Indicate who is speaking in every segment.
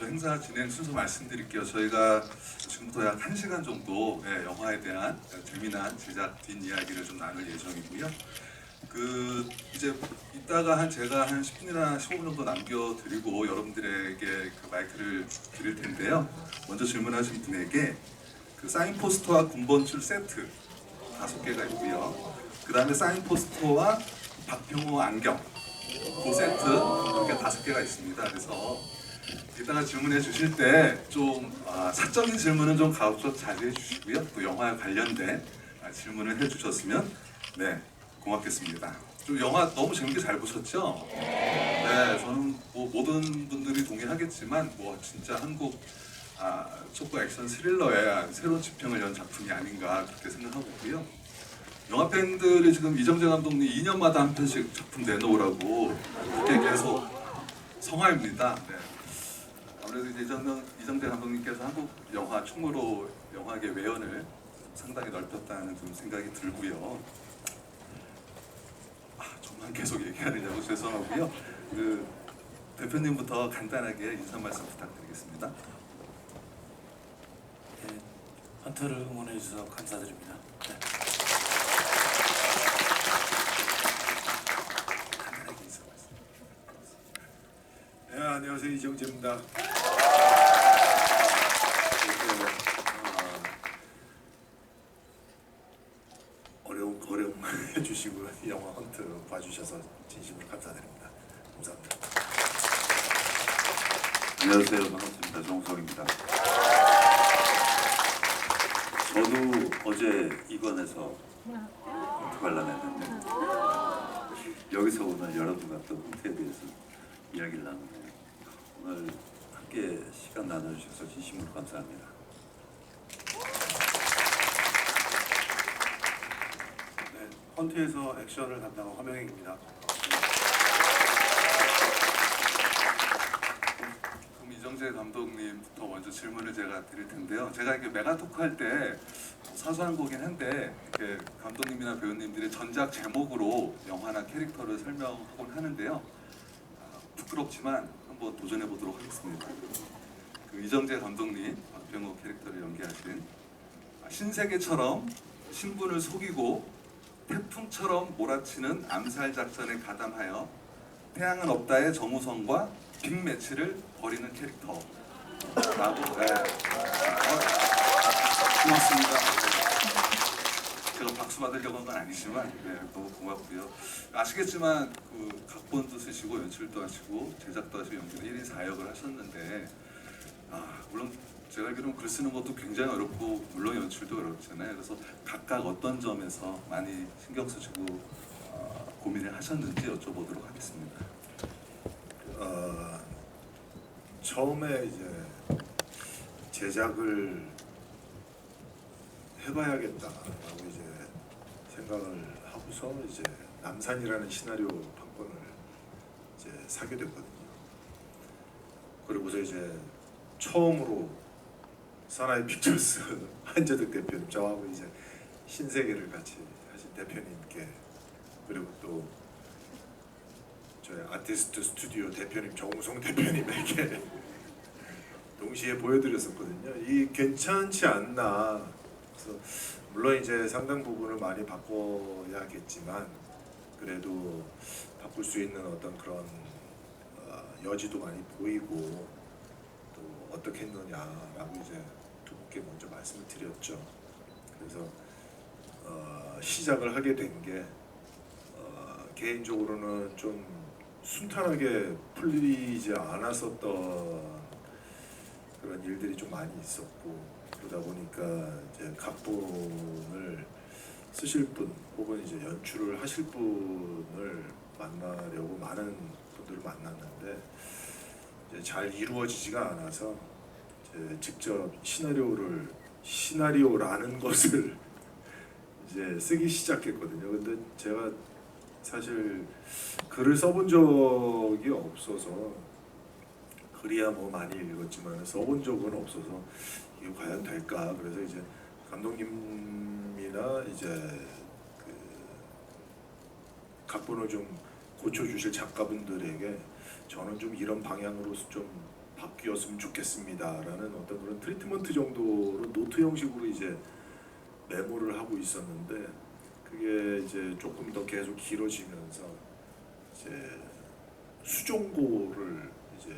Speaker 1: 저 행사 진행 순서 말씀드릴게요. 저희가 지금부터 약 1시간 정도 영화에 대한 재미난 제작 뒷이야기를 좀 나눌 예정이고요. 이제 이따가 제가 한 10분이나 15분 정도 남겨드리고 여러분들에게 그 마이크를 드릴 텐데요. 먼저 질문하신 분에게 그 사인 포스터와 군번출 세트 5개가 있고요. 그 다음에 사인 포스터와 박병호 안경 그 세트 이렇게 5개가 있습니다. 그래서 이따가 질문해 주실 때 좀 사적인 질문은 좀 가급적 자제해 주시고요. 또 영화에 관련된 질문을 해 주셨으면 고맙겠습니다. 좀 영화 너무 재밌게 잘 보셨죠? 네, 저는 뭐 모든 분들이 동의하겠지만 뭐 진짜 한국 촉구 액션 스릴러의 새로운 지평을 연 작품이 아닌가 그렇게 생각하고 있고요. 영화 팬들이 지금 이정재 감독님 2년마다 한 편씩 작품 내놓으라고 그렇게 계속 성화입니다. 네. 아무래도 이제 이정재 감독님께서 한국 영화 충무로 영화계 외연을 상당히 넓혔다는 좀 생각이 들고요. 저만 계속 얘기하느냐고 죄송하고요. 대표님부터 간단하게 인사 말씀 부탁드리겠습니다.
Speaker 2: 네, 헌터를 응원해 주셔서 감사드립니다. 네.
Speaker 1: 간단하게 인사 말씀.
Speaker 3: 네, 안녕하세요. 이정재입니다. 어려움 해주시고 영화 헌트 봐주셔서 진심으로 감사드립니다. 감사합니다.
Speaker 4: 안녕하세요. 반갑습니다. 정우성입니다. 저도 어제 입원해서 헌트 관람했는데 여기서 오늘 여러분과 또 헌트에 대해서 이야기를 나누네요. 오늘 함께 시간 나눠주셔서 진심으로 감사합니다.
Speaker 3: 네, 헌트에서 액션을 담당한 화명익입니다.
Speaker 1: 그럼 이정재 감독님부터 먼저 질문을 제가 드릴 텐데요. 제가 이렇게 메가토크 할 때 사소한 거긴 한데 이렇게 감독님이나 배우님들의 전작 제목으로 영화나 캐릭터를 설명하곤 하는데요. 부끄럽지만 한번 도전해 보도록 하겠습니다. 이정재 감독님 박병호 캐릭터를 연기하신 신세계처럼 신분을 속이고 태풍처럼 몰아치는 암살 작전에 가담하여 태양은 없다의 정우성과 빅매치를 벌이는 캐릭터라고. 고맙습니다. 제가 박수 받으려고 한 건 아니지만 너무 고맙고요. 아시겠지만 각본도 쓰시고 연출도 하시고 제작도 하시고 연기도 1인 4역을 하셨는데 물론 제가 알기로는 글 쓰는 것도 굉장히 어렵고 물론 연출도 어렵잖아요. 그래서 각각 어떤 점에서 많이 신경 쓰시고 고민을 하셨는지 여쭤보도록 하겠습니다.
Speaker 3: 처음에 이제 제작을 해봐야겠다라고 이제 생각을 하고서 이제 남산이라는 시나리오 판권을 이제 사게 됐거든요. 그리고서 이제 처음으로 사나이 픽처스 한재득 대표님, 저하고 이제 신세계를 같이 하신 대표님께, 그리고 또 저희 아티스트 스튜디오 대표님 정우성 대표님에게 동시에 보여드렸었거든요. 이 괜찮지 않나. 그래서 물론 이제 상당 부분을 많이 바꿔야겠지만 그래도 바꿀 수 있는 어떤 그런 여지도 많이 보이고 또 어떻게 했느냐라고 이제 두 분께 먼저 말씀을 드렸죠. 그래서 시작을 하게 된 게 개인적으로는 좀 순탄하게 풀리지 않았었던 그런 일들이 좀 많이 있었고, 그러다 보니까 이제 각본을 쓰실 분 혹은 이제 연출을 하실 분을 만나려고 많은 분들을 만났는데 이제 잘 이루어지지가 않아서 이제 직접 시나리오라는 것을 이제 쓰기 시작했거든요. 근데 제가 사실 글을 써본 적이 없어서, 글이야 뭐 많이 읽었지만 써본 적은 없어서 이게 과연 될까. 그래서 이제 감독님이나 이제 각본을 좀 고쳐주실 작가분들에게 저는 좀 이런 방향으로 좀 바뀌었으면 좋겠습니다라는 어떤 그런 트리트먼트 정도로 노트 형식으로 이제 메모를 하고 있었는데 그게 이제 조금 더 계속 길어지면서 이제 수종고를 이제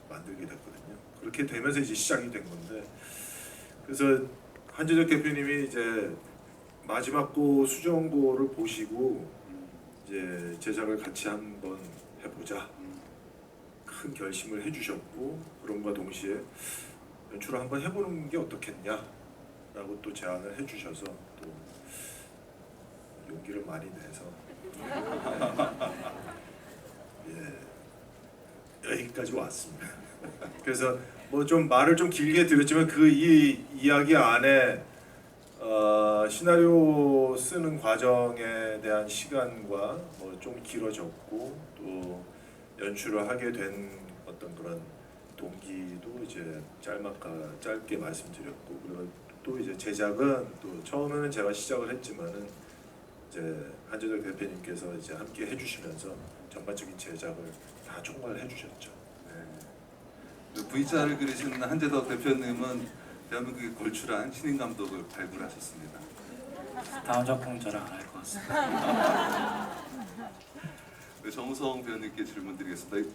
Speaker 3: 만들게 됐거든요. 그렇게 되면서 이제 시작이 된 건데 그래서 한재적 대표님이 이제 마지막 고 수종고를 보시고 이제 제작을 같이 한번 해보자 큰 결심을 해주셨고 그럼과 동시에 연출을 한번 해보는 게 어떻겠냐라고 또 제안을 해주셔서 또 용기를 많이 내서 예, 여기까지 왔습니다. 그래서 뭐 좀 말을 좀 길게 드렸지만 그 이 이야기 안에 시나리오 쓰는 과정에 대한 시간과 뭐 좀 길어졌고 또 연출을 하게 된 어떤 그런 동기도 이제 짧게 말씀드렸고 그리고 또 이제 제작은 또 처음에는 제가 시작을 했지만은 이제 한재덕 대표님께서 이제 함께 해주시면서 전반적인 제작을 다 총괄해 주셨죠.
Speaker 1: 네. V자를 그리시는 한재덕 대표님은 대한민국에 걸출한 신인 감독을 발굴하셨습니다.
Speaker 2: 다음 작품은 저랑 안 할 것 같습니다.
Speaker 1: 네, 정우성 배우님께 질문드리겠습니다.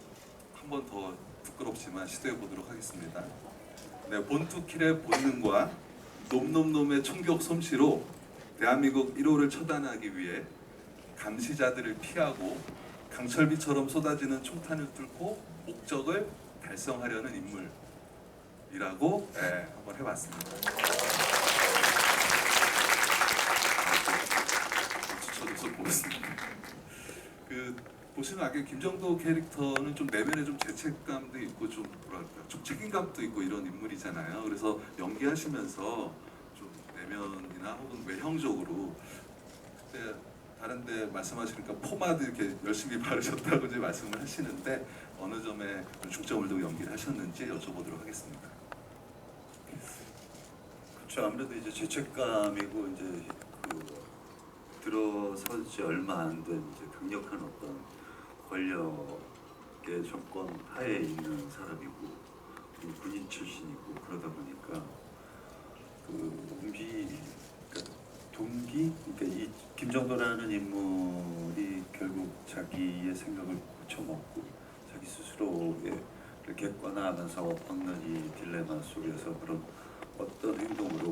Speaker 1: 한 번 더 부끄럽지만 시도해 보도록 하겠습니다. 네, 본투킬의 본능과 놈놈놈의 총격 솜씨로 대한민국 1호를 처단하기 위해 감시자들을 피하고 강철비처럼 쏟아지는 총탄을 뚫고 목적을 달성하려는 인물이라고 한번 해봤습니다. 추천해서 보겠습니다. 보시면 아까 김정도 캐릭터는 좀 내면에 좀 죄책감도 있고 좀 뭐랄까 좀 책임감도 있고 이런 인물이잖아요. 그래서 연기하시면서 좀 내면이나 혹은 외형적으로 그때 다른데 말씀하시니까 포마드 이렇게 열심히 바르셨다고 이제 말씀을 하시는데 어느 점에 중점을 두고 연기를 하셨는지 여쭤보도록 하겠습니다.
Speaker 4: 그렇죠. 아무래도 이제 죄책감이고 이제 그 들어서지 얼마 안 된 이제 강력한 어떤 권력의 정권 하에 있는 사람이고 군인 출신이고 그러다 보니까 그러니까 동기 그러니까 이 김정도라는 인물이 결국 자기의 생각을 고쳐먹고 자기 스스로를 객관화하면서 얻는 이 딜레마 속에서 그런 어떤 행동으로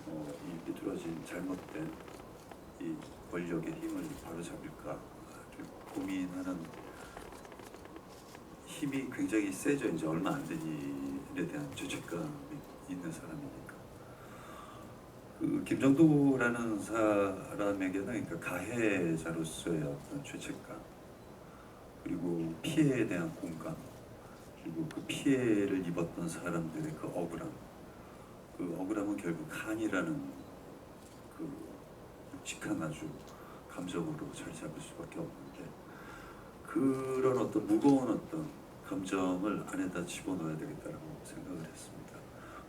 Speaker 4: 이 비뚤어진 잘못된 이 권력의 힘을 바로잡을까 고민하는 힘이 굉장히 세죠. 이제 얼마 안 된 일에 대한 죄책감이 있는 사람이니까. 그 김정도라는 사람에게는 그러니까 가해자로서의 어떤 죄책감 그리고 피해에 대한 공감 그리고 그 피해를 입었던 사람들의 그 억울함은 결국 한이라는 그 묵직한 아주 감정으로 자리 잡을 수밖에 없는데 그런 어떤 무거운 어떤 감정을 안에다 집어넣어야 되겠다라고 생각을 했습니다.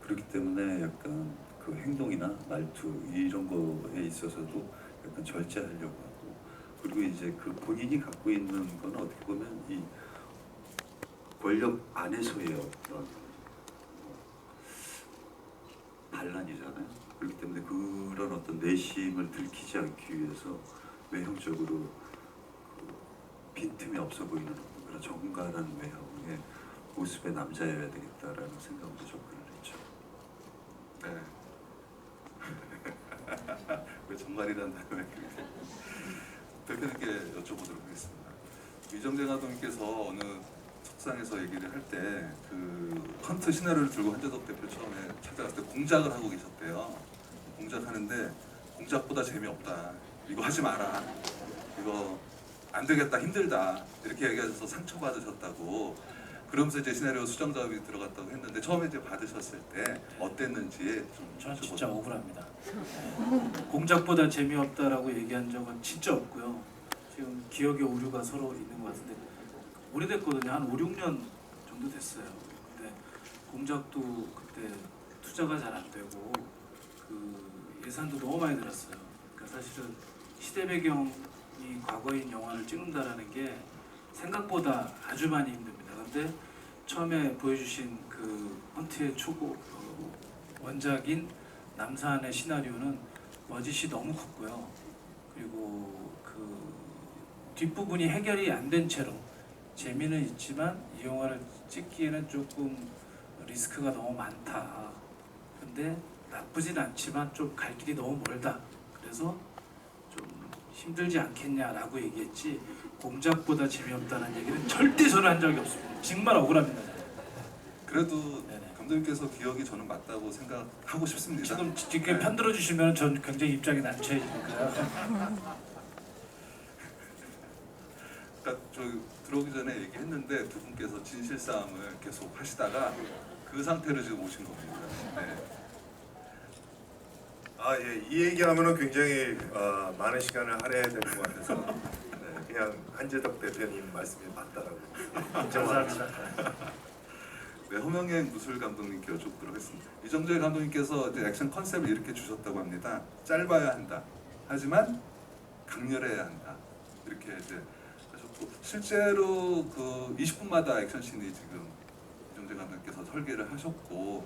Speaker 4: 그렇기 때문에 약간 그 행동이나 말투 이런 거에 있어서도 약간 절제하려고 하고 그리고 이제 그 본인이 갖고 있는 건 어떻게 보면 이 권력 안에서의 어떤 반란이잖아요. 그렇기 때문에 그런 어떤 내심을 들키지 않기 위해서 외형적으로 그 빈틈이 없어 보이는 그런 정갈한 외형의 모습의 남자여야 되겠다라는 생각으로 접근을 했죠.
Speaker 1: 네. 왜 정갈이라는 단어를 대표님께 여쭤보도록 하겠습니다. 이정재 감독님께서 어느 석상에서 얘기를 할 때 그 컨트 시나리오를 들고 한재덕 대표 처음에 찾아갔을 때 공작을 하고 계셨대요. 공작하는데 공작보다 재미없다. 이거 하지 마라. 이거 안 되겠다. 힘들다. 이렇게 얘기하셔서 상처받으셨다고. 그러면서 이제 시나리오 수정 작업이 들어갔다고 했는데 처음에 이제 받으셨을 때 어땠는지 좀
Speaker 2: 저는 진짜 억울합니다. 공작보다 재미없다라고 얘기한 적은 진짜 없고요. 지금 기억의 오류가 서로 있는 것 같은데 오래됐거든요. 한 5, 6년 정도 됐어요. 근데 공작도 그때 투자가 잘 안 되고 그 예산도 너무 많이 들었어요. 그러니까 사실은 시대 배경이 과거인 영화를 찍는다라는 게 생각보다 아주 많이 힘듭니다. 근데 처음에 보여주신 그 헌트의 초고 원작인 남산의 시나리오는 버짓이 너무 컸고요. 그리고 그 뒷부분이 해결이 안 된 채로 재미는 있지만 이 영화를 찍기에는 조금 리스크가 너무 많다. 근데 나쁘진 않지만 좀 갈 길이 너무 멀다. 그래서 좀 힘들지 않겠냐라고 얘기했지 공작보다 재미없다는 얘기는 절대 저는 한 적이 없습니다. 정말 억울합니다.
Speaker 1: 그래도
Speaker 2: 네네.
Speaker 1: 감독님께서 기억이 저는 맞다고 생각하고 싶습니다.
Speaker 2: 지금 이렇게 편들어 주시면 전 굉장히 입장이 난처해지니까요.
Speaker 1: 그러니까 저 들어오기 전에 얘기했는데 두 분께서 진실 싸움을 계속 하시다가 그 상태로 지금 오신 겁니다. 네.
Speaker 3: 아, 예, 이 얘기하면은 굉장히 많은 시간을 할애해야 될 것 같아서 네, 그냥 한재덕 대표님 말씀이 맞다라고 인정합니다.
Speaker 1: 네, 허명행 무술 감독님께 여쭙도록 하겠습니다. 이정재 감독님께서 이제 액션 컨셉을 이렇게 주셨다고 합니다. 짧아야 한다. 하지만 강렬해야 한다. 이렇게 이제 하셨고 실제로 그 20분마다 액션씬이 지금 이정재 감독님께서 설계를 하셨고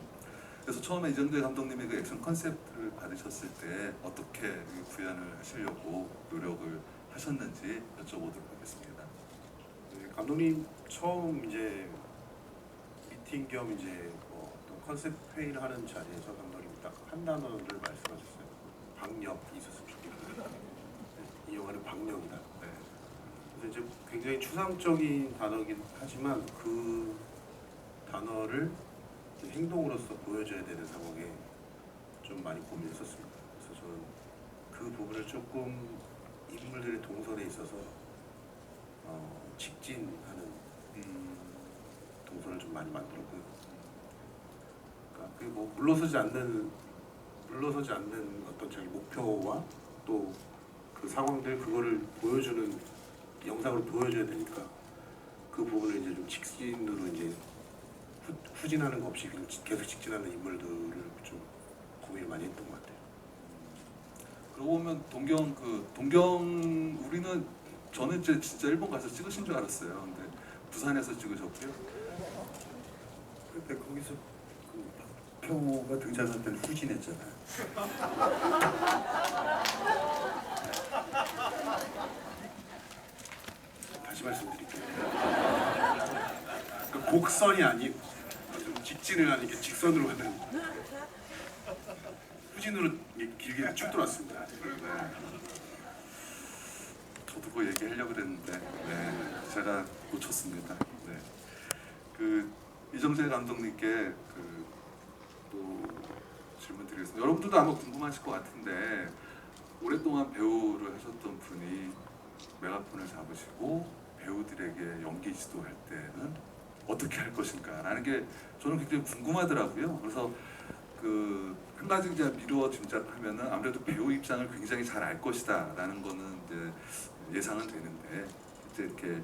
Speaker 1: 그래서 처음에 이정재 감독님의 그 액션 컨셉을 받으셨을 때 어떻게 구현을 하시려고 노력을 하셨는지 여쭤보도록 하겠습니다.
Speaker 3: 네, 감독님 처음 이제 미팅 겸 이제 뭐 어떤 컨셉 회의를 하는 자리에서 감독님이 딱 한 단어를 말씀하셨어요. 박력 있었으면 좋겠다. 네, 이 영화는 박력이다.
Speaker 1: 네.
Speaker 3: 그래서 이제 굉장히 추상적인 단어긴 하지만 그 단어를 이제 행동으로서 보여줘야 되는 상황에 좀 많이 고민했었습니다. 그래서 저는 그 부분을 조금 인물들의 동선에 있어서 직진하는 동선을 좀 많이 만들었고요. 그러니까 그 뭐 물러서지 않는 어떤 자기 목표와 또 그 상황들 그거를 보여주는 영상으로 보여줘야 되니까 그 부분을 이제 좀 직진으로 이제 후진하는 거 없이 그냥 계속 직진하는 인물들을 좀 고민을 많이 했던 것 같아요.
Speaker 1: 그러고 보면 우리는 저는 이제 진짜 일본 가서 찍으신 줄 알았어요. 근데 부산에서 찍으셨고요.
Speaker 4: 근데 거기서 그 박표가 등장할 때는 후진했잖아요.
Speaker 3: 다시 말씀드릴게요. 그 곡선이 아닌 좀 직진을 하는 게 직선으로 가는 후진으로 길게 쭉 돌았습니다.
Speaker 1: 저도 그거 얘기하려고 그랬는데 제가 놓쳤습니다. 네. 그 이정재 감독님께 또 질문 드리겠습니다. 여러분들도 아마 궁금하실 것 같은데 오랫동안 배우를 하셨던 분이 메가폰을 잡으시고 배우들에게 연기 지도할 때는 어떻게 할 것인가라는 게 저는 굉장히 궁금하더라고요. 그래서 한 가지 이제 미루어 짐작하면은 아무래도 배우 입장을 굉장히 잘 알 것이다라는 거는 이제 예상은 되는데 이제 이렇게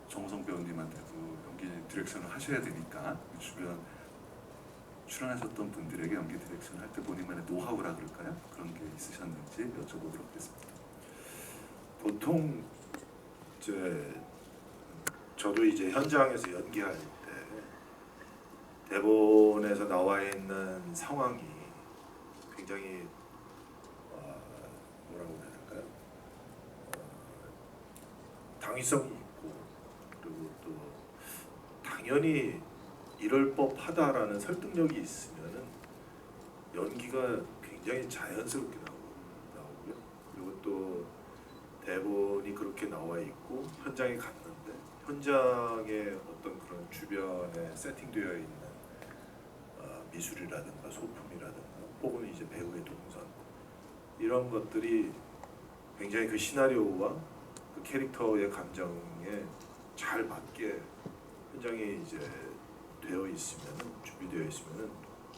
Speaker 1: 정우성 배우님한테도 연기 디렉션을 하셔야 되니까 주변 출연하셨던 분들에게 연기 디렉션을 할 때 본인만의 노하우라 그럴까요? 그런 게 있으셨는지 여쭤보도록 하겠습니다.
Speaker 3: 보통 저도 이제 현장에서 연기할 때 대본에서 나와 있는 상황이 굉장히 뭐라고 해야 될까요? 당위성이 있고 그리고 또 당연히 이럴 법하다라는 설득력이 있으면은 연기가 굉장히 자연스럽게 나오고요. 그리고 또 대본이 그렇게 나와 있고 현장에 갔는데 현장에 어떤 그런 주변에 세팅되어 있는 미술이라든가 소품이라든가 혹은 이제 배우의 동선 이런 것들이 굉장히 그 시나리오와 그 캐릭터의 감정에 잘 맞게 현장에 이제 되어 있으면은 준비되어 있으면은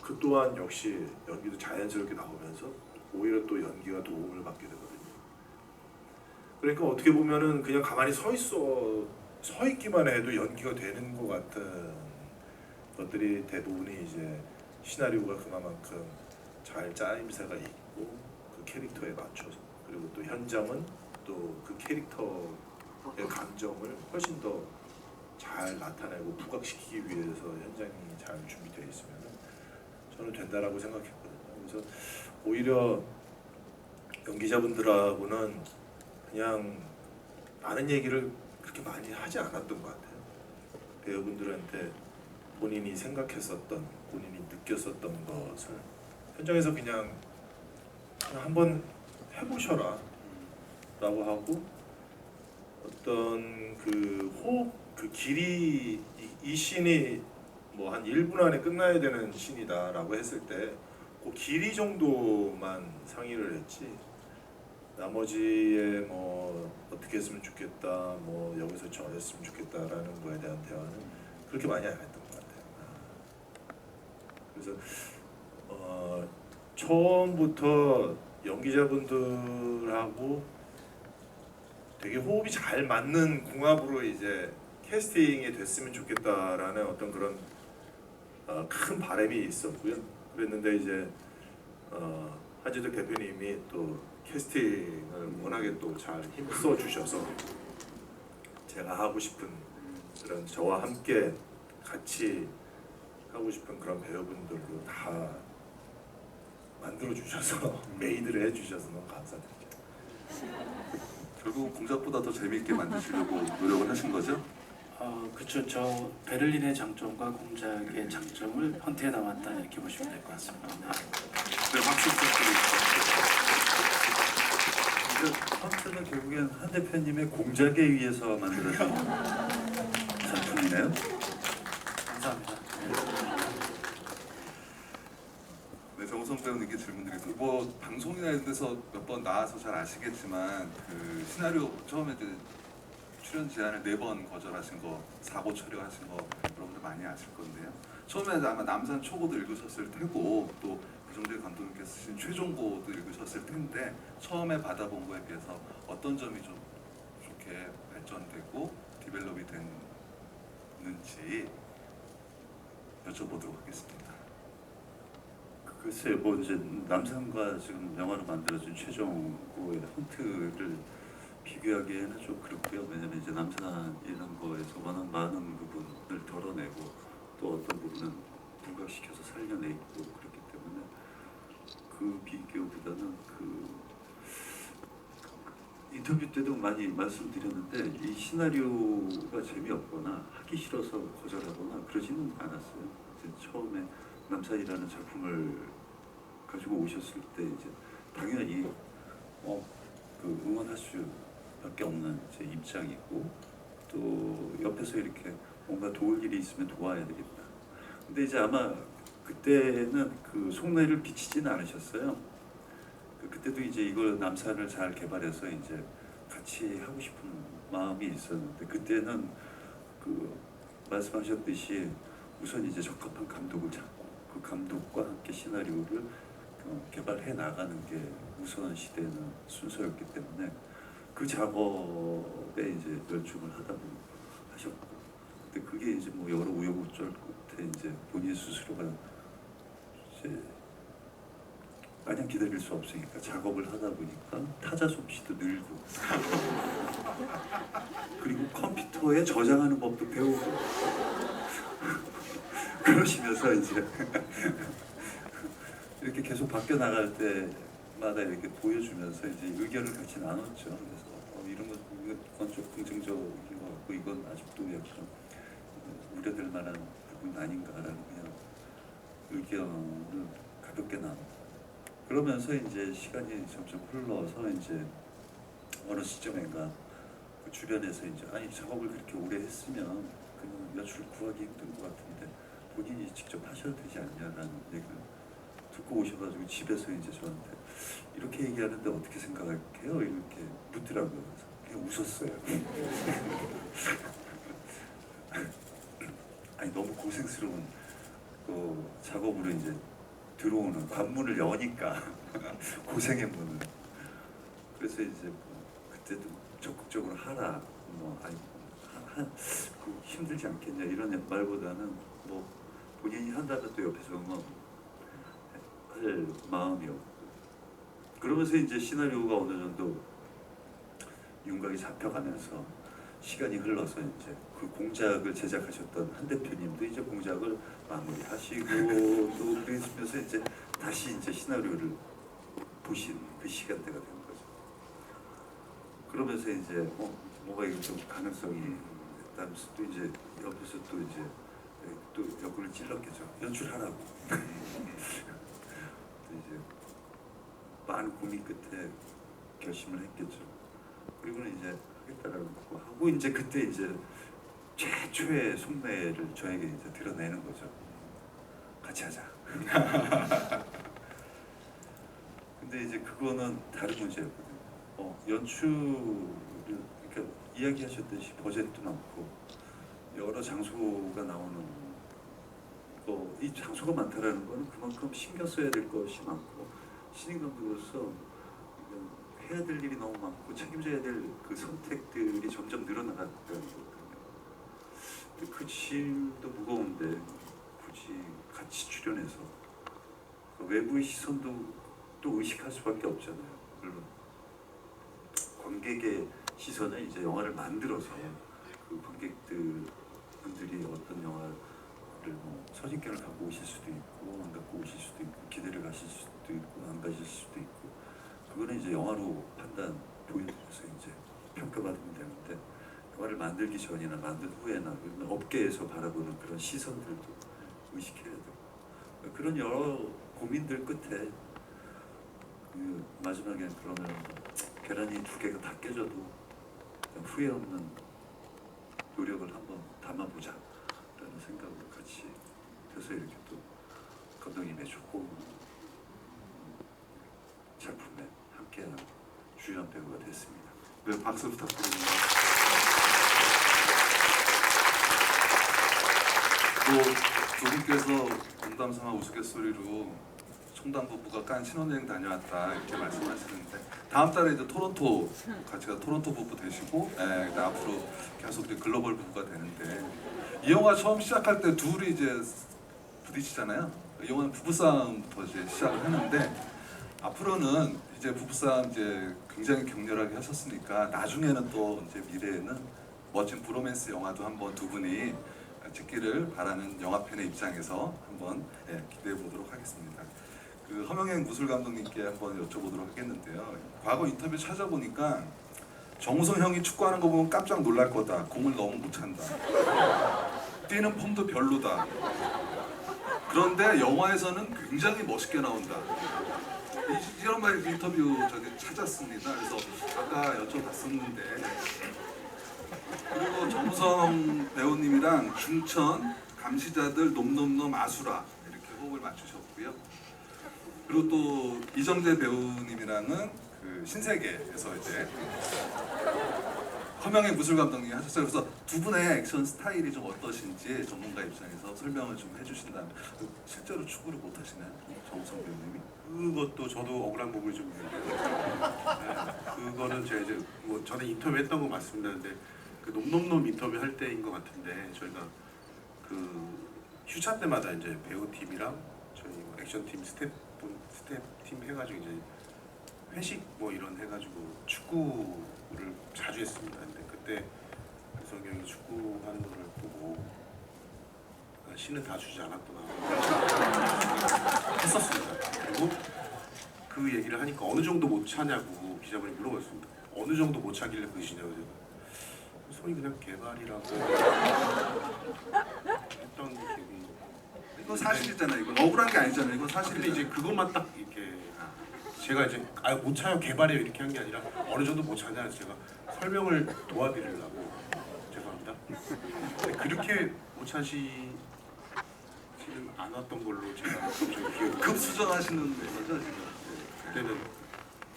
Speaker 3: 그 또한 역시 연기도 자연스럽게 나오면서 오히려 또 연기가 도움을 받게 되거든요. 그러니까 어떻게 보면은 그냥 가만히 서 있기만 해도 연기가 되는 것 같은 것들이 대부분이 이제 시나리오가 그만큼 잘 짜임새가 있고 그 캐릭터에 맞춰서 그리고 또 현장은 또 그 캐릭터의 감정을 훨씬 더 잘 잘 나타내고 부각시키기 위해서 현장이 잘 준비되어 있으면 저는 된다라고 생각했거든요. 그래서 오히려 연기자분들하고는 그냥 많은 얘기를 그렇게 많이 하지 않았던 것 같아요. 배우분들한테 본인이 생각했었던, 본인이 느꼈었던 것을 현장에서 그냥 한번 해보셔라 라고 하고, 어떤 그 호흡, 그 길이, 이 씬이 뭐 한 1분 안에 끝나야 되는 씬이다 라고 했을 때 그 길이 정도만 상의를 했지, 나머지에 뭐 어떻게 했으면 좋겠다, 뭐 여기서 저랬으면 좋겠다라는 거에 대한 대화는 그렇게 많이 안 했던 것 같아요. 그래서 처음부터 연기자분들하고 되게 호흡이 잘 맞는 궁합으로 이제 캐스팅이 됐으면 좋겠다라는 어떤 그런 큰 바람이 있었고요. 그랬는데 이제 한지덕 대표님이 또 캐스팅을 워낙에 또 잘 힘써 주셔서 제가 하고 싶은 그런, 저와 함께 같이 하고 싶은 그런 배우분들로 다 만들어 주셔서 메이드를 해주셔서 너무 감사드립니다.
Speaker 1: 결국 공작보다 더 재미있게 만드시려고 노력을 하신 거죠?
Speaker 2: 그렇죠. 저 베를린의 장점과 공작의 장점을 헌태에 담았다 이렇게 보시면 될 것 같습니다. 네.
Speaker 1: 네, 박수 부탁드립니다.
Speaker 4: 헌트는 결국엔 한 대표님의 공작에 의해서 만들어진 작품이네요.
Speaker 2: 감사합니다.
Speaker 1: 네, 정우성 배우님께 질문드리겠습니다. 뭐 방송이나 이런 데서 몇 번 나와서 잘 아시겠지만 그 시나리오 처음에 이제 출연 제안을 4번 거절하신 거, 사고 처리하신 거 여러분들 많이 아실 건데요. 처음에 아마 남산 초고도 읽으셨을 테고 또 이정재 감독님께서 쓰신 최종고도 읽으셨을 텐데 처음에 받아본 거에 비해서 어떤 점이 좀 좋게 발전되고 디벨롭이 됐는지 여쭤보도록 하겠습니다.
Speaker 4: 글쎄 뭐 이제 남산과 지금 영화로 만들어진 최종고의 헌트를 비교하기에는 좀 그렇고요. 왜냐면 이제 남산이라는 거에서 워낙 많은 부분을 덜어내고 또 어떤 부분은 부각시켜서 살려내고 그렇기 때문에 그 비교보다는 그 인터뷰 때도 많이 말씀드렸는데 이 시나리오가 재미없거나 하기 싫어서 거절하거나 그러지는 않았어요. 이제 처음에 남산이라는 작품을 가지고 오셨을 때 이제 당연히 그 응원할 수밖에 없는 제 입장이고 또 옆에서 이렇게 뭔가 도울 일이 있으면 도와야 되겠다. 근데 이제 아마 그때는 그 속내를 비치지는 않으셨어요. 그때도 이제 이걸 남산을 잘 개발해서 이제 같이 하고 싶은 마음이 있었는데 그때는 그 말씀하셨듯이 우선 이제 적합한 감독을 찾고 그 감독과 함께 시나리오를 개발해 나가는 게 우선 시대는 순서였기 때문에 그 작업에 이제 열중을 하다 하셨고 근데 그게 이제 뭐 여러 우여곡절 끝에 이제 본인 스스로가 이제 마냥 기다릴 수 없으니까 작업을 하다 보니까 타자 솜씨도 늘고 그리고 컴퓨터에 저장하는 법도 배우고 그러시면서 이제 이렇게 계속 바뀌어 나갈 때마다 이렇게 보여주면서 이제 의견을 같이 나눴죠. 그래서 이런 건 좀 긍정적인 것 같고 이건 아직도 약간 우려될 만한 부분 아닌가라는 그냥 의견을 가볍게 나누고 그러면서 이제 시간이 점점 흘러서 이제 어느 시점인가 그 주변에서 이제 아니 작업을 그렇게 오래 했으면 그냥 연출 구하기 힘든 것 같은데 본인이 직접 하셔도 되지 않냐라는 얘기를 듣고 오셔가지고 집에서 이제 저한테 이렇게 얘기하는데 어떻게 생각해요? 이렇게 묻더라고요. 그래서 그냥 웃었어요. 아니 너무 고생스러운 그 작업으로 이제 들어오는 관문을 여니까 고생의 문을. 그래서 이제 뭐 그때도 적극적으로 하라. 뭐 아니 그 힘들지 않겠냐 이런 말보다는 뭐 본인이 한다면 또 옆에서 할 마음이었고 그러면서 이제 시나리오가 어느 정도 윤곽이 잡혀가면서 시간이 흘러서 이제 그 공작을 제작하셨던 한 대표님도 이제 공작을 마무리하시고 또 그러시면서 이제 다시 이제 시나리오를 보신 그 시간대가 된 거죠. 그러면서 이제 뭐가 이게 좀 가능성이 있다면서 또 이제 옆에서 또 이제 또 옆구리를 찔렀겠죠. 연출하라고. 또 이제 많은 고민 끝에 결심을 했겠죠. 그리고는 이제 하겠다라고 하고 이제 그때 이제 최초의 속내를 저에게 이제 드러내는 거죠. 같이 하자. 근데 이제 그거는 다른 문제였거든요. 연출을 그러니까 이야기하셨듯이 버젯도 많고 여러 장소가 나오는 이 장소가 많다라는 거는 그만큼 신경 써야 될 것이 많고 신인 감독으로서 해야 될 일이 너무 많고 책임져야 될 그 선택들이 점점 늘어나가는 거거든요. 근데 그 짐도 무거운데 굳이 같이 출연해서 외부의 시선도 또 의식할 수밖에 없잖아요. 물론 관객의 시선을 이제 영화를 만들어서 그 관객분들이 어떤 영화를 뭐 선입견을 갖고 오실 수도 있고 안 갖고 오실 수도 있고 기대를 가실 수도 있고 안 가실 수도 있고 그거는 이제 영화로 판단 보여드려서 이제 평가받으면 되는데 영화를 만들기 전이나 만든 후에나 업계에서 바라보는 그런 시선들도 의식해야 되고 그런 여러 고민들 끝에 그 마지막에 그러면 계란이 2개가 다 깨져도 후회 없는 노력을 한번 담아보자 라는 생각으로 같이 해서 이렇게 또 감독님의 좋은 작품에 함께하는 주연 배우가 됐습니다.
Speaker 1: 네, 박수 부탁드립니다. 또 두 분께서 농담 삼아 우스갯소리로 청담 부부가 깐 신혼여행 다녀왔다 이렇게 말씀하시는데 다음 달에 이제 토론토 같이 가 토론토 부부 되시고 앞으로 계속 이제 글로벌 부부가 되는데 이 영화 처음 시작할 때 둘이 이제 부딪히잖아요. 이 영화는 부부싸움부터 이제 시작을 하는데 앞으로는 이제 부부싸움 이제 굉장히 격렬하게 하셨으니까 나중에는 또 이제 미래에는 멋진 브로맨스 영화도 한번 두 분이 찍기를 바라는 영화팬의 입장에서 한번 기대해 보도록 하겠습니다. 그 허명행 무술 감독님께 한번 여쭤보도록 하겠는데요. 과거 인터뷰 찾아보니까 정우성 형이 축구하는 거 보면 깜짝 놀랄 거다. 공을 너무 못 찬다. 뛰는 폼도 별로다. 그런데 영화에서는 굉장히 멋있게 나온다. 이런 말 인터뷰 저기 찾았습니다. 그래서 아까 여쭤봤었는데 그리고 정우성 배우님이랑 중천 감시자들 놈놈놈 아수라 이렇게 호흡을 맞추셨고요. 그리고 또 이정재 배우님이랑은 그 신세계에서 이제 허명의 무술 감독님이 하셨어요. 그래서 두 분의 액션 스타일이 좀 어떠신지 전문가 입장에서 설명을 좀 해주신다면 실제로 축구를 못 하시나요? 정우성 배우님이?
Speaker 5: 그것도 저도 억울한 부분이 좀 있는데요. 네, 그거는 제가 이제 뭐 전에 인터뷰했던 거 맞습니다. 근데 그 놈놈놈 인터뷰 할 때인 것 같은데 저희가 그 휴차 때마다 이제 배우팀이랑 저희 뭐 액션팀 스텝팀 해가지고 이제 회식 뭐 이런 해가지고 축구를 자주 했습니다. 근데 그때 유성이 형이 축구하는 거를 보고 신은 다 주지 않았구나 했었습니다. 그리고 그 얘기를 하니까 어느 정도 못 차냐고 기자분이 물어봤습니다. 어느 정도 못 차길래 그러시냐고 제가 소위 그냥 개발이라고 했던 기억이.
Speaker 1: 이건 사실이잖아요. 이건 억울한 게 아니잖아요. 이건
Speaker 5: 근데
Speaker 1: 사실이잖아요.
Speaker 5: 이제 그것만 딱 이렇게 제가 이제 못 차요 개발이에요 이렇게 한 게 아니라 어느 정도 못 차냐 제가 설명을 도와드리려고 죄송합니다. 근데 그렇게 못 차시지는 않았던 걸로 제가 갑자기 기억이
Speaker 1: 급수정하시는 거죠 지금?
Speaker 5: 그때는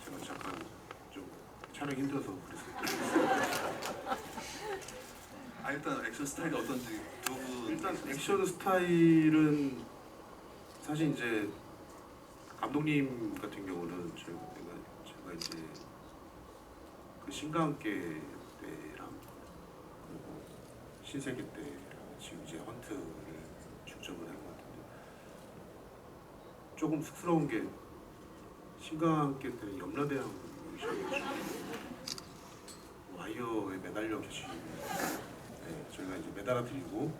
Speaker 5: 제가 잠깐 좀 촬영 힘들어서 그랬어요.
Speaker 1: 일단 액션 스타일이 어떤지 두 분
Speaker 5: 일단 액션 스타일은 사실 이제 감독님 같은 경우는 제가 이제 그 신과 함께 때랑 그리고 신세계 때랑 지금 이제 헌트를 중점을 한 것 같은데 조금 쑥스러운 게 신과 함께 때는 염라대왕이셔가지고 와이어에 매달려 계시는 네, 저희가 이제 매달아 드리고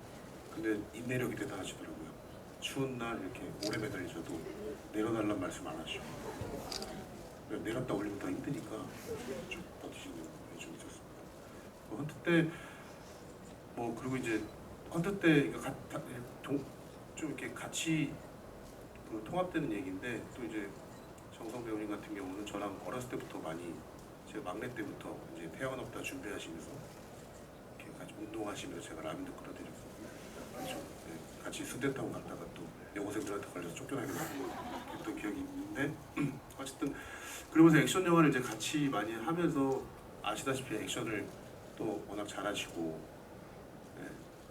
Speaker 5: 근데 인내력이 대단하시더라고요. 추운 날 이렇게 오래 매달리셔도 내려달라는 말씀 안 하시고 내렸다 올리면 더 힘드니까 좀 버티시는 분이 좀 있었습니다. 헌트 때 뭐 그리고 이제 헌트 때 좀 이렇게 같이 그 통합되는 얘기인데 또 이제 정성 배우님 같은 경우는 저랑 어렸을 때부터 많이 제가 막내 때부터 이제 태양은 없다 준비하시면서 이렇게 같이 운동하시면서 제가 라면도 끓여드리고 좀 같이 수대 타고 갔다가 또 여고생들한테 걸려서 쫓겨나게 됐던 기억이 있는데 어쨌든 그러면서 액션 영화를 이제 같이 많이 하면서 아시다시피 액션을 또 워낙 잘하시고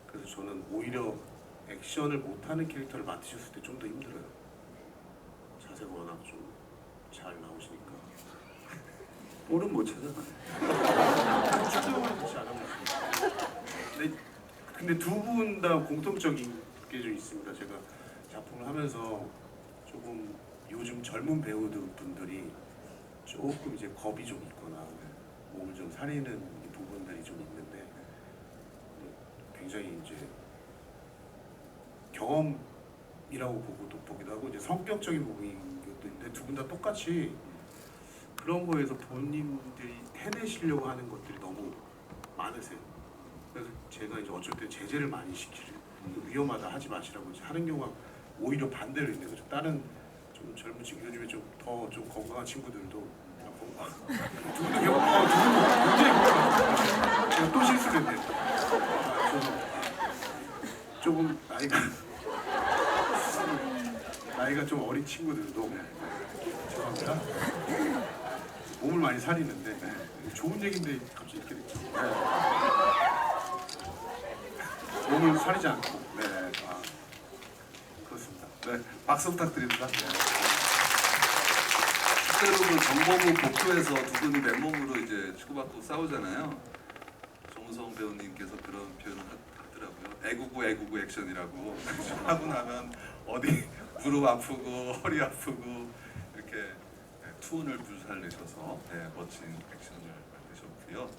Speaker 5: 그래서 저는 오히려 액션을 못하는 캐릭터를 맡으셨을 때 좀 더 힘들어요. 자세가 워낙 좀 잘 나오시니까.
Speaker 4: 볼은 못 찾아가요.
Speaker 5: 추정을 같이 안 하고 있습니다. 근데 두 분 다 공통적인 게 좀 있습니다. 제가 작품을 하면서 조금 요즘 젊은 배우들 분들이 조금 이제 겁이 좀 있거나 몸을 좀 사리는 부분들이 좀 있는데 굉장히 이제 경험이라고 보기도 하고 이제 성격적인 부분인 것도 있는데 두 분 다 똑같이 그런 거에서 본인들이 해내시려고 하는 것들이 너무 많으세요. 그래서 제가 이제 어쩔 때 제재를 많이 시키죠. 위험하다 하지 마시라고 이제 하는 경우가 오히려 반대로 있는 거죠. 다른 좀 젊은 친구 요즘에 좀 더 좀 건강한 친구들도 두 분도 굉장히 건강해요. 제가 또 실수했네. 조금 나이가 좀 어린 친구들도 죄송합니다. 몸을 많이 사리는데 좋은 얘기인데 갑자기 이렇게 됐죠. 몸을 사리지 않고 그렇습니다.
Speaker 1: 네, 박수 부탁드립니다. 실제로 그 정보부 복도에서 두 분이 맨몸으로 이제 치고받고 싸우잖아요. 정우성 배우님께서 그런 표현을 하더라고요. 애구구 액션이라고. 하고 나면 어디 무릎 아프고 허리 아프고 이렇게 투혼을 불살내셔서 멋진 액션을 만드셨고요.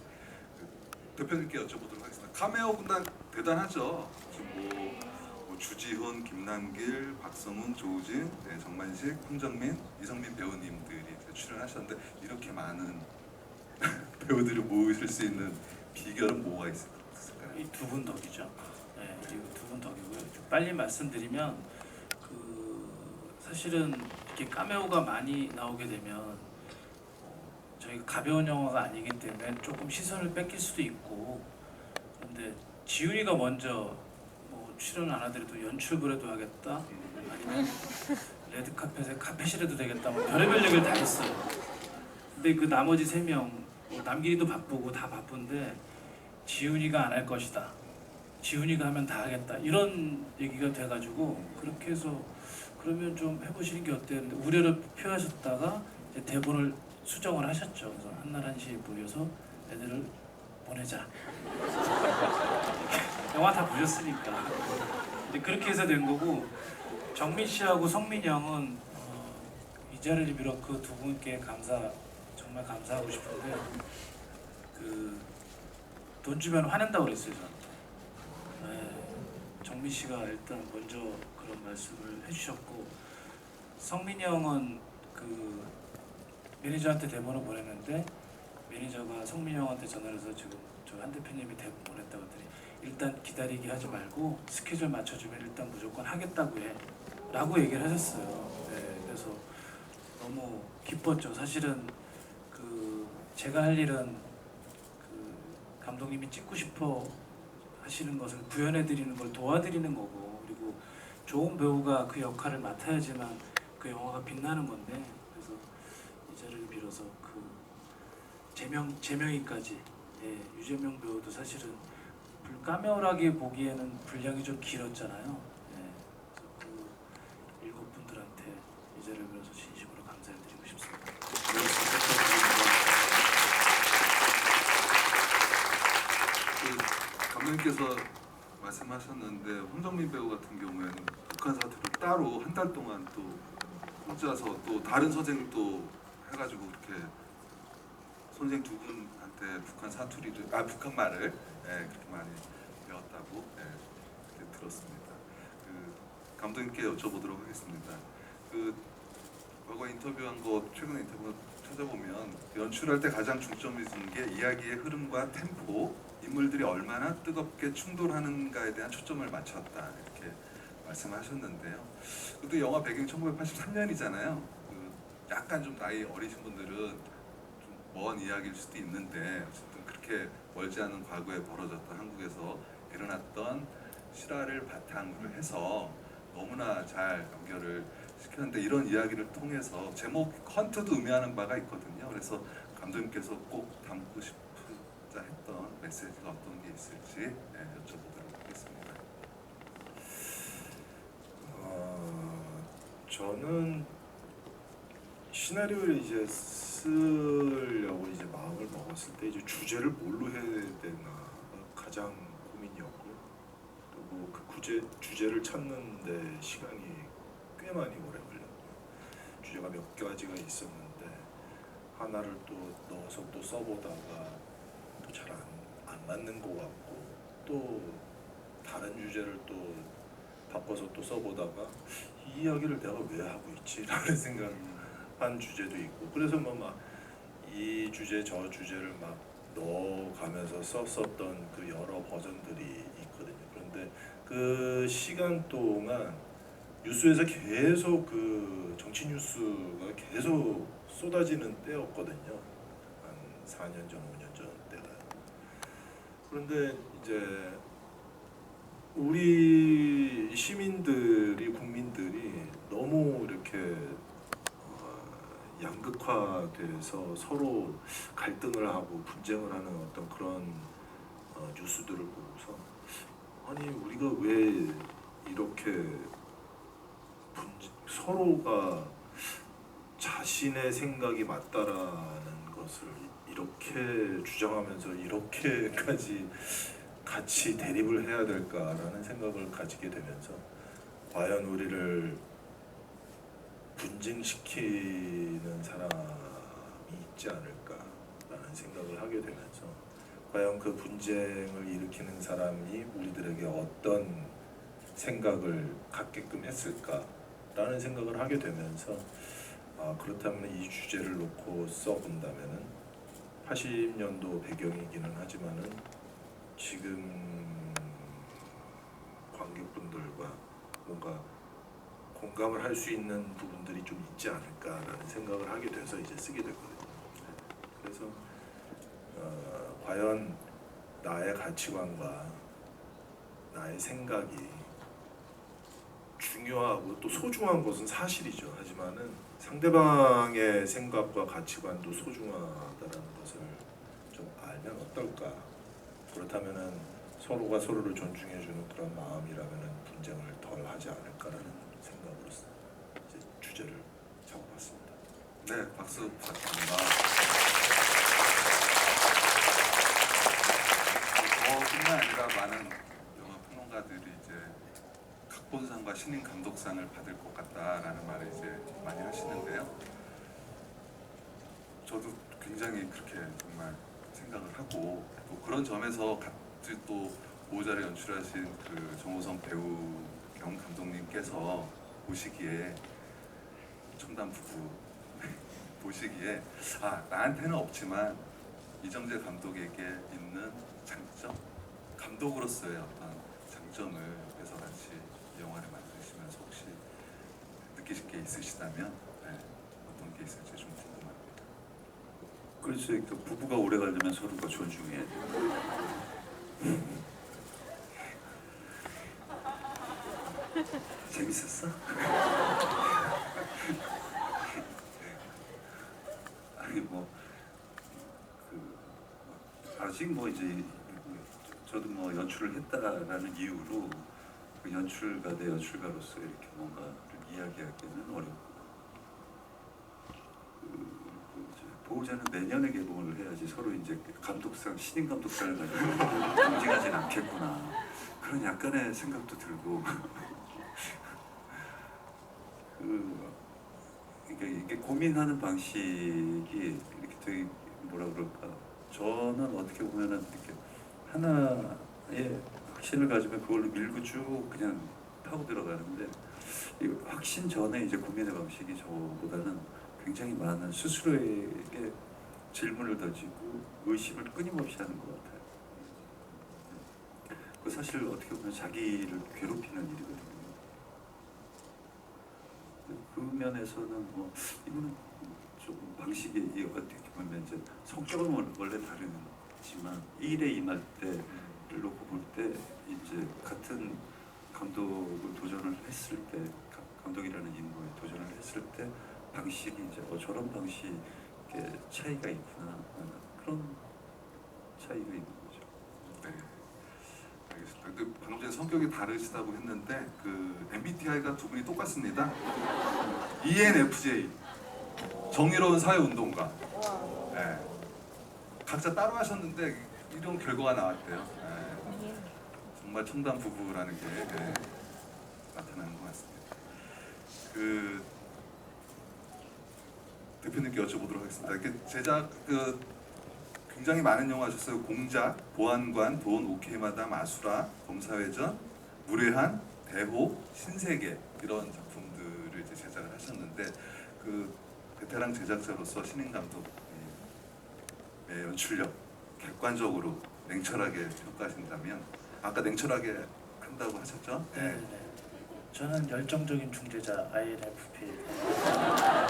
Speaker 1: 대표님께 여쭤보도록 하겠습니다. 카메오 군단 대단하죠. 지금 뭐 주지훈, 김남길, 박성훈, 조우진, 정만식, 홍정민, 이성민 배우님들이 출연하셨는데 이렇게 많은 배우들을 모으실 수 있는 비결은 뭐가 있을까요?
Speaker 2: 이 두 분 덕이죠. 네, 이 두 분 덕이고요. 빨리 말씀드리면 사실은 이렇게 카메오가 많이 나오게 되면 저희가 가벼운 영화가 아니기 때문에 조금 시선을 뺏길 수도 있고 그런데 지훈이가 먼저 뭐 출연 안 하더라도 연출부라도 하겠다 아니면 레드카펫에 카펫이라도 되겠다 뭐 별의별 얘기를 다 했어요. 근데 그 나머지 3명 뭐 남길이도 바쁘고 다 바쁜데 지훈이가 안 할 것이다. 지훈이가 하면 다 하겠다. 이런 얘기가 돼가지고 그렇게 해서 그러면 좀 해보시는 게 어때요? 근데 우려를 표하셨다가 이제 대본을 수정을 하셨죠. 그래서 한날 한시에 모여서 애들을 보내자. 영화 다 보셨으니까. 이제 그렇게 해서 된 거고 정민 씨하고 성민이 형은 이 자리를 빌어 그 두 분께 정말 감사하고 싶은데 돈 주면 화낸다고 그랬어요 저한테. 정민 씨가 일단 먼저 그런 말씀을 해주셨고 성민이 형은 그 매니저한테 대본을 보냈는데 매니저가 성민이 형한테 전화를 해서 지금 저 한 대표님이 대본 보냈다고 했더니 일단 기다리게 하지 말고 스케줄 맞춰주면 일단 무조건 하겠다고 해 라고 얘기를 하셨어요. 그래서 너무 기뻤죠. 사실은 제가 할 일은 감독님이 찍고 싶어 하시는 것을 구현해드리는 걸 도와드리는 거고 그리고 좋은 배우가 그 역할을 맡아야지만 그 영화가 빛나는 건데 그래서 이 자리를 빌어서 제명이까지 유재명 배우도 사실은 까메오라기 보기에는 분량이 좀 길었잖아요. 그래서 그 7분들한테 이 자리를 빌어서 진심으로 감사드리고 싶습니다.
Speaker 1: 감독님께서 말씀하셨는데 홍정민 배우 같은 경우에는 북한 사태로 따로 한 달 동안 또 혼자서 또 다른 서쟁도 해가지고 그렇게 선생 두 분한테 북한 사투리를 북한 말을 그렇게 많이 배웠다고 그렇게 들었습니다. 그 감독님께 여쭤보도록 하겠습니다. 그 과거 인터뷰한 거 최근에 인터뷰 찾아보면 연출할 때 가장 중점을 두는 게 이야기의 흐름과 템포, 인물들이 얼마나 뜨겁게 충돌하는가에 대한 초점을 맞췄다 이렇게 말씀하셨는데요. 그것도 영화 배경 1983년이잖아요. 그 약간 좀 나이 어리신 분들은 좀 먼 이야기일 수도 있는데 어쨌든 그렇게 멀지 않은 과거에 벌어졌던 한국에서 일어났던 실화를 바탕으로 해서 너무나 잘 연결을 시켰는데 이런 이야기를 통해서 제목 헌트도 의미하는 바가 있거든요. 그래서 감독님께서 꼭 담고 싶자 했던 메시지가 어떤 게 있을지 여쭤보도록 하겠습니다.
Speaker 3: 저는 시나리오를 이제 쓰려고 이제 마음을 먹었을 때 이제 주제를 뭘로 해야 되나 가장 고민이었고요. 그리고 그 주제를 찾는데 시간이 꽤 많이 오래 걸렸고요. 주제가 몇 가지가 있었는데 하나를 또 넣어서 또 써보다가 또 잘 안 맞는 것 같고 또 다른 주제를 또 바꿔서 또 써보다가 이 이야기를 내가 왜 하고 있지라는 생각한 주제도 있고 그래서 뭐 막 이 주제 저 주제를 막 넣어가면서 썼었던 그 여러 버전들이 있거든요. 그런데 그 시간 동안 뉴스에서 계속 그 정치 뉴스가 계속 쏟아지는 때였거든요. 한 4년 전, 5년 전 때가. 그런데 이제 우리 시민들이 국민들이 너무 이렇게 양극화돼서 서로 갈등을 하고 분쟁을 하는 어떤 그런 뉴스들을 보고서 아니 우리가 왜 이렇게 서로가 자신의 생각이 맞다라는 것을 이렇게 주장하면서 이렇게까지 같이 대립을 해야 될까라는 생각을 가지게 되면서 과연 우리를 분쟁시키는 사람이 있지 않을까라는 생각을 하게 되면서 과연 그 분쟁을 일으키는 사람이 우리들에게 어떤 생각을 갖게끔 했을까라는 생각을 하게 되면서 그렇다면 이 주제를 놓고 써본다면은 80년도 배경이기는 하지만은 지금 관객분들과 뭔가 공감을 할 수 있는 부분들이 좀 있지 않을까라는 생각을 하게 돼서 이제 쓰게 됐거든요. 그래서 과연 나의 가치관과 나의 생각이 중요하고 또 소중한 것은 사실이죠. 하지만은 상대방의 생각과 가치관도 소중하다는 것을 좀 알면 어떨까? 그렇다면은 서로가 서로를 존중해주는 그런 마음이라면은 분쟁을 덜 하지 않을까라는 생각으로서 이제 주제를 잡아봤습니다.
Speaker 1: 네, 박수 부탁드립니다. 저뿐만 아니라 많은 영화 평론가들이 이제 각본상과 신인 감독상을 받을 것 같다라는 말을 이제 많이 하시는데요. 저도 굉장히 그렇게 정말 생각을 하고 또 그런 점에서 같이 또 모자를 연출하신 그 정우성 배우 겸 감독님께서 보시기에 첨단 부부 보시기에 나한테는 없지만 이정재 감독에게 있는 장점, 감독으로서의 어떤 장점을 옆에서 같이 이 영화를 만드시면서 혹시 느끼실 게 있으시다면 어떤 게 있을지 좀 궁금합니다.
Speaker 4: 그렇죠. 그 부부가 오래 가려면 서로가 존중해야 돼. 재밌었어? 아니 아직 이제 저도 연출을 했다라는 이유로 그 연출가 대 연출가로서 이렇게 뭔가를 이야기하기는 어렵고 보호자는 내년에 개봉을 해야지 서로 이제 감독상 신인 감독상을 가지고 경쟁하진 않겠구나 그런 약간의 생각도 들고 이게 고민하는 방식이 이렇게 되게 뭐라 그럴까, 저는 어떻게 보면은 이렇게 하나의 확신을 가지면 그걸로 밀고 쭉 그냥 타고 들어가는데, 이 확신 전에 이제 고민의 방식이 저보다는 굉장히 많은 스스로에게 질문을 던지고 의심을 끊임없이 하는 것 같아요. 그 사실 어떻게 보면 자기를 괴롭히는 일이거든요. 그 면에서는 뭐 이거는 조금 방식이 어떻게 보면 이제 성격은 원래 다르지만 일에 임할 때를 놓고 볼 때 이제 같은 감독을 도전을 했을 때, 감독이라는 인물에 도전을 했을 때 방식이 이제 저런 방식의 차이가 있구나, 그런 차이가 있는 거죠.
Speaker 1: 네, 알겠습니다. 그 방금 전에 성격이 다르시다고 했는데 그 MBTI가 두 분이 똑같습니다. ENFJ, 정의로운 사회운동가. 네. 각자 따로 하셨는데 이런 결과가 나왔대요. 네. 정말 청담 부부라는 게 나타나는 것 같습니다. 그 대표님께 여쭤보도록 하겠습니다. 이렇게 제작 굉장히 많은 영화 하셨어요. 공작, 보안관, 돈, 오케이 마담, 아수라, 검사회전, 무례한, 대호, 신세계 이런 작품들을 이제 제작을 하셨는데 그 베테랑 제작자로서 신인 감독의 연출력 객관적으로 냉철하게 평가하신다면, 아까 냉철하게 한다고 하셨죠?
Speaker 2: 네. 저는 열정적인 중재자 INFP.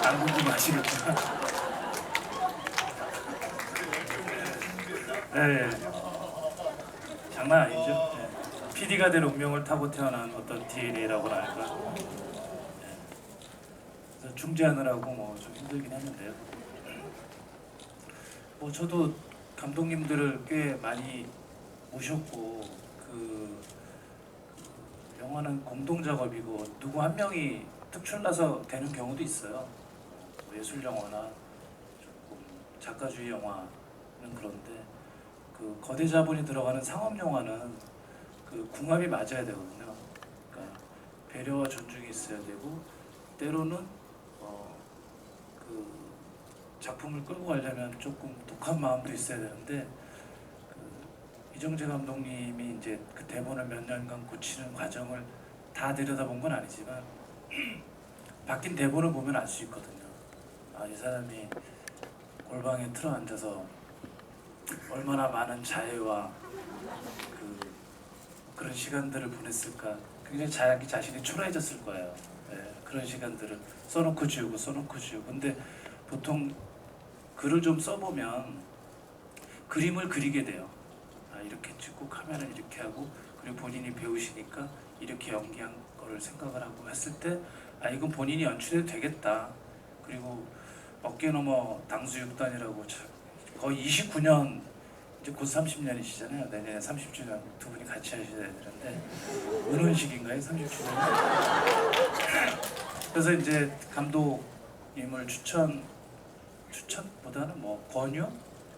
Speaker 2: 안 궁금하시겠지만. 네. 장난 아니죠. 네. PD가 될 운명을 타고 태어난 어떤 DNA라고나 할까. 네. 그래서 중재하느라고 뭐 좀 힘들긴 했는데요. 뭐 저도 감독님들을 꽤 많이 모셨고 그 영화는 공동 작업이고 누구 한 명이 특출나서 되는 경우도 있어요. 예술 영화나 조금 작가주의 영화는 그런데 그 거대 자본이 들어가는 상업 영화는 그 궁합이 맞아야 되거든요. 그러니까 배려와 존중이 있어야 되고 때로는 그 작품을 끌고 가려면 조금 독한 마음도 있어야 되는데 그 이정재 감독님이 이제 그 대본을 몇 년간 고치는 과정을 다 들여다본 건 아니지만 바뀐 대본을 보면 알 수 있거든요. 아, 이 사람이 골방에 틀어 앉아서 얼마나 많은 자해와 그런 시간들을 보냈을까. 굉장히 자기 자신이 초라해졌을 거예요. 네, 그런 시간들을 써놓고 지우고 써놓고 지우고. 근데 보통 글을 좀 써보면 그림을 그리게 돼요. 아, 이렇게 찍고 카메라를 이렇게 하고 그리고 본인이 배우시니까 이렇게 연기한 거를 생각을 하고 했을 때 아, 이건 본인이 연출해도 되겠다. 그리고 어깨 넘어 당수육단이라고 거의 29년, 이제 곧 30년이시잖아요. 내년에 30주년 두 분이 같이 하셔야 되는데 은혼식인가요? 30주년. 그래서 이제 감독님을 추천보다는 뭐 권유,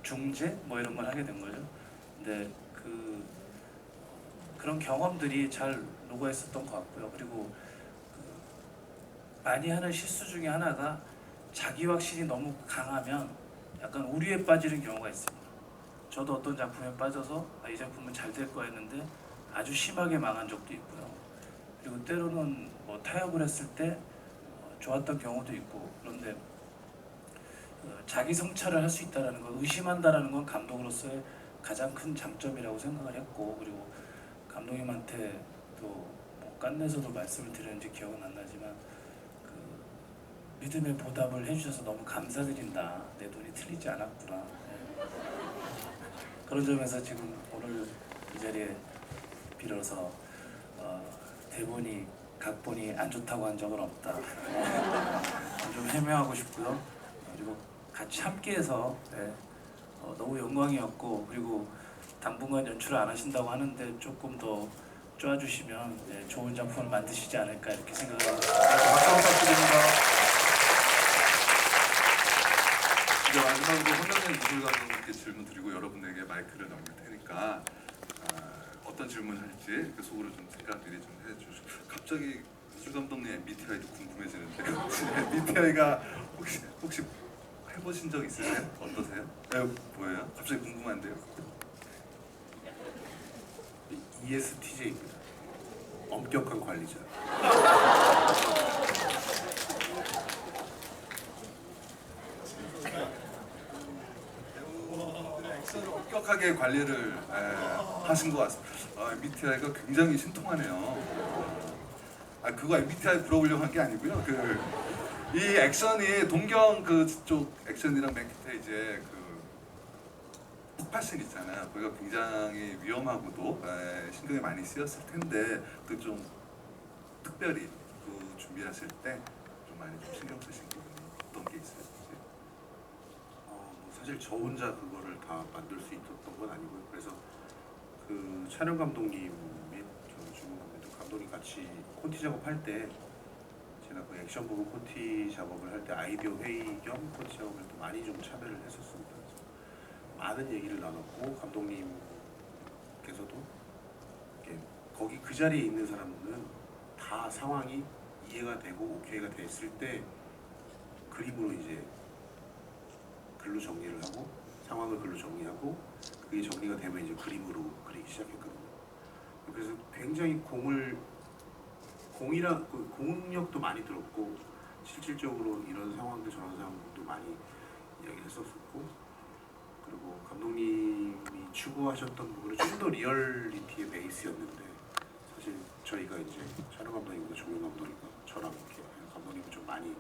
Speaker 2: 중재 뭐 이런 걸 하게 된 거죠. 근데 그런 경험들이 잘 녹아 있었던 것 같고요. 그리고 많이 하는 실수 중에 하나가 자기 확신이 너무 강하면 약간 오류에 빠지는 경우가 있습니다. 저도 어떤 작품에 빠져서 아, 이 작품은 잘 될 거였는데 아주 심하게 망한 적도 있고요. 그리고 때로는 뭐 타협을 했을 때 좋았던 경우도 있고. 그런데 자기 성찰을 할 수 있다는 걸 의심한다는 건 감독으로서의 가장 큰 장점이라고 생각을 했고, 그리고 감독님한테 또뭐 깐내서도 말씀을 드렸는지 기억은 안 나지만 그 믿음의 보답을 해주셔서 너무 감사드린다. 내 돈이 틀리지 않았구나. 네. 그런 점에서 지금 오늘 이 자리에 빌어서 대본이 각본이 안 좋다고 한 적은 없다. 좀 해명하고 싶고요. 그리고 같이 함께해서 네, 너무 영광이었고, 그리고 당분간 연출을 안 하신다고 하는데 조금 더 쪼아주시면 네, 좋은 작품을 만드시지 않을까 이렇게 생각을 합니다.
Speaker 1: 박수 부탁드립니다. 이제 마지막으로 선장님 미술 감독님께 질문 드리고 여러분에게 마이크를 넘길 테니까 어떤 질문을 할지 이렇게 속으로 좀 생각 미리 좀 해주시고. 갑자기 미술 감독님 MBTI도 궁금해지는데요. MBTI가 혹시 해보신 적 있으세요? 어떠세요? 뭐예요? 갑자기 궁금한데요.
Speaker 5: ESTJ입니다. 엄격한 관리자.
Speaker 1: 액션을 엄격하게 관리를 하신 것 같습니다. MBTI가 굉장히 신통하네요. 그거 MBTI 물어보려고 한 게 아니고요. 이 액션이 동경 그쪽 액션이랑 맨 끝에 이제 폭발씬 있잖아요. 거기가 굉장히 위험하고도 신경이 많이 쓰였을 텐데 그 좀 특별히 준비하실 때 좀 많이 좀 신경 쓰신 부분이 어떤 게 있어요?
Speaker 5: 뭐 사실 저 혼자 그거를 다 만들 수 있었던 건 아니고요. 그래서 그 촬영 감독님 및 주문 감독님 같이 콘티 작업할 때 제가 그 액션 부분 콘티 작업을 할 때 아이디어 회의 겸 콘티 작업을 또 많이 좀 참여를 했었습니다. 그래서 많은 얘기를 나눴고 감독님께서도 이렇게 거기 그 자리에 있는 사람들은 다 상황이 이해가 되고 오케이가 됐을 때 그림으로 이제 글로 정리를 하고 상황을 글로 정리하고 그게 정리가 되면 이제 그림으로 그리기 시작했거든요. 그래서 굉장히 공력도 많이 들었고 실질적으로 이런 상황들 저런 상황들도 많이 이야기를 했었고 그리고 감독님이 추구하셨던 부분은 좀 더 리얼리티의 베이스였는데 사실 저희가 이제 촬영 감독님과 조명 감독님과 저랑 이렇게 감독님을 좀 많이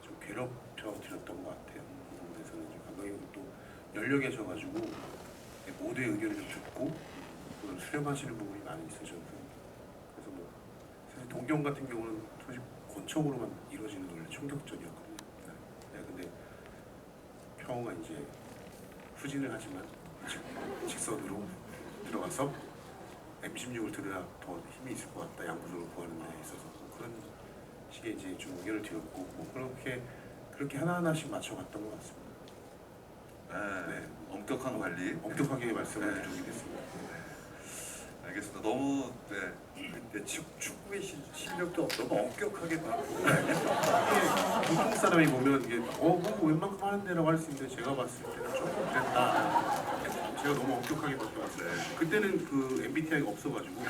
Speaker 5: 좀 괴롭혀 드렸던 것 같아요. 그 부분에서는 이제 감독님이 또 열려계셔가지고 모두의 의견을 좀 듣고 그런 수렴하시는 부분이 많이 있으셨고 그래서 뭐 사실 동경 같은 경우는 사실 권총으로만 이루어지는 원래 총격전이었거든요. 네, 근데 평우가 이제 후진을 하지만 직선으로 들어가서 M16을 들어야 더 힘이 있을 것 같다. 양구조를 구하는 데 있어서 뭐 그런 식의 이제 좀 의견을 드렸고 뭐 그렇게 하나하나씩 맞춰갔던 것 같습니다. 네.
Speaker 1: 엄격한 관리.
Speaker 5: 엄격하게 말씀을 드리게 됐습니다.
Speaker 1: 알겠습니다. 너무
Speaker 3: 근데 축구의 실력도 너무 엄격하게 받고
Speaker 5: 보통 사람이 보면 이게 뭐 웬만큼 하는데라고 할 수 있는데 제가 봤을 때는 조금 그랬다. 제가 너무 엄격하게 바뀌었어요. 그때는 그 MBTI가 없어가지고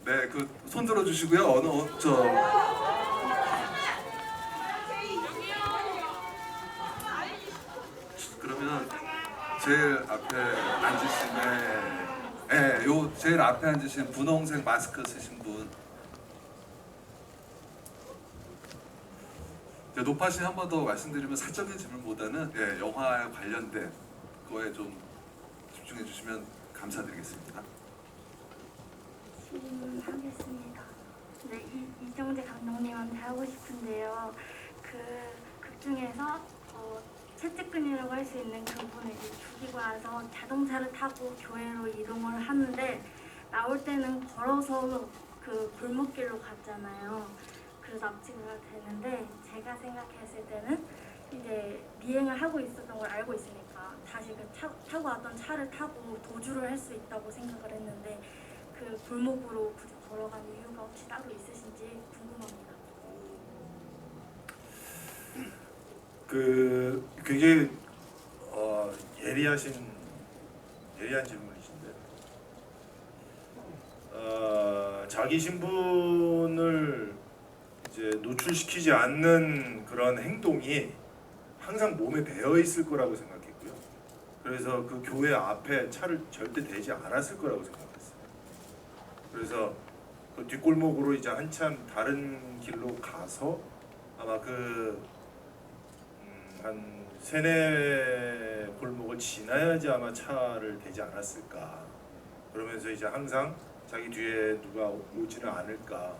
Speaker 1: 네, 손 들어주시고요. 그러면 제일 앞에 앉으신 제일 앞에 앉으신 분홍색 마스크 쓰신 분. 노파 씨 한 번 더 말씀드리면 사적인 질문보다는 영화에 관련된 거에 좀 집중해 주시면 감사드리겠습니다.
Speaker 6: 질문하겠습니다. 네, 이정재 감독님한테 하고 싶은데요. 그 극 중에서 채찍근이라고 할 수 있는 그분을 이제 죽이고 나서 자동차를 타고 교회로 이동을 하는데 나올 때는 걸어서 그 골목길로 갔잖아요. 그래서 납치가 되는데 제가 생각했을 때는 이제 미행을 하고 있었던 걸 알고 있으니까 다시 그 타고 왔던 차를 타고 도주를 할 수 있다고 생각을 했는데 그 골목으로 굳이 걸어간 이유가 혹시 따로 있으신지 궁금합니다.
Speaker 3: 굉장히 예리한 질문이신데 자기 신분을 이제 노출시키지 않는 그런 행동이 항상 몸에 배어 있을 거라고 생각했고요. 그래서 그 교회 앞에 차를 절대 대지 않았을 거라고 생각했어요. 그래서 그 뒷골목으로 이제 한참 다른 길로 가서 아마 한 세네 골목을 지나야지 아마 차를 대지 않았을까. 그러면서 이제 항상 자기 뒤에 누가 오지는 않을까.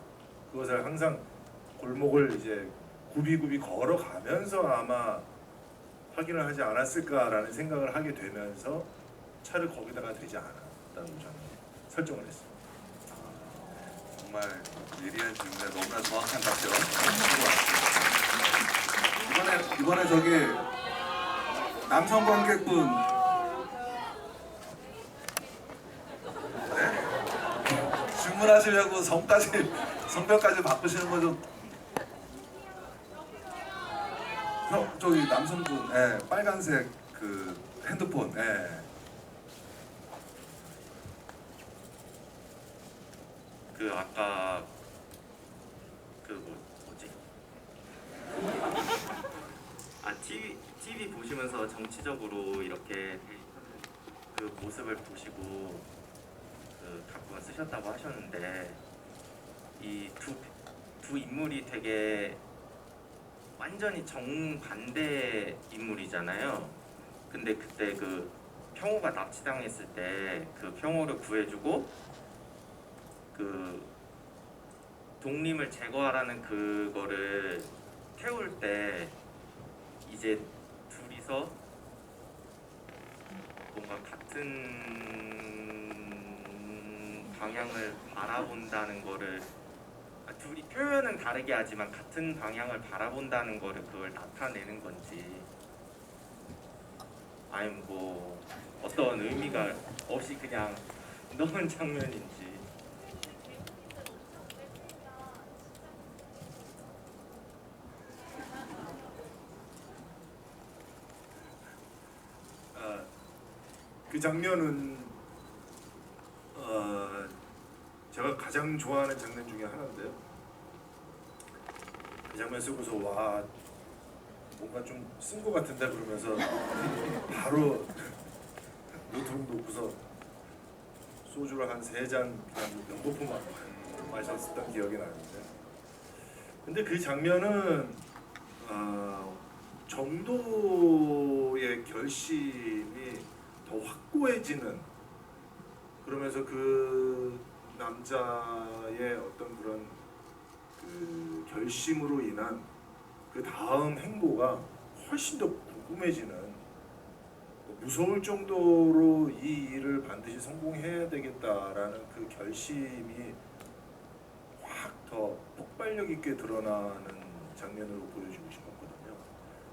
Speaker 3: 그것을 항상 골목을 이제 굽이굽이 걸어가면서 아마 확인을 하지 않았을까라는 생각을 하게 되면서 차를 거기다가 대지 않았다고 저는 설정을 했습니다.
Speaker 1: 정말 예리한 질문에 너무나 정확한 답변. 이번에 저기 남성 관객분 질문하시려고 성별까지 바꾸시는 거 좀 저기 남성분, 예, 빨간색 그 핸드폰, 예.
Speaker 7: 그 아까 뭐지? 아 TV 보시면서 정치적으로 이렇게 그 모습을 보시고 그 각본을 쓰셨다고 하셨는데 이 두 인물이 되게 완전히 정반대 인물이잖아요. 근데 그때 그 평호가 납치당했을 때 그 평호를 구해주고 그 독림을 제거하라는 그거를 태울 때 이제 둘이서 뭔가 같은 방향을 바라본다는 거를 둘이 표현은 다르게 하지만 같은 방향을 바라본다는 거를 그걸 나타내는 건지 아니면 뭐 어떤 의미가 없이 그냥 넣은 장면인지.
Speaker 3: 그 장면은 제가 가장 좋아하는 장면 중에 하나인데요. 그 장면 쓰고서 와 뭔가 좀 쓴 것 같은데 그러면서 바로 노트북 놓고서 소주를 한 3잔 그냥 명도포만 마셨었던 기억이 나는데, 근데 그 장면은 정도의 결심이 더 확고해지는, 그러면서 그 남자의 어떤 그런 그 결심으로 인한 그 다음 행보가 훨씬 더 궁금해지는, 무서울 정도로 이 일을 반드시 성공해야 되겠다라는 그 결심이 확 더 폭발력 있게 드러나는 장면으로 보여주고 싶었거든요.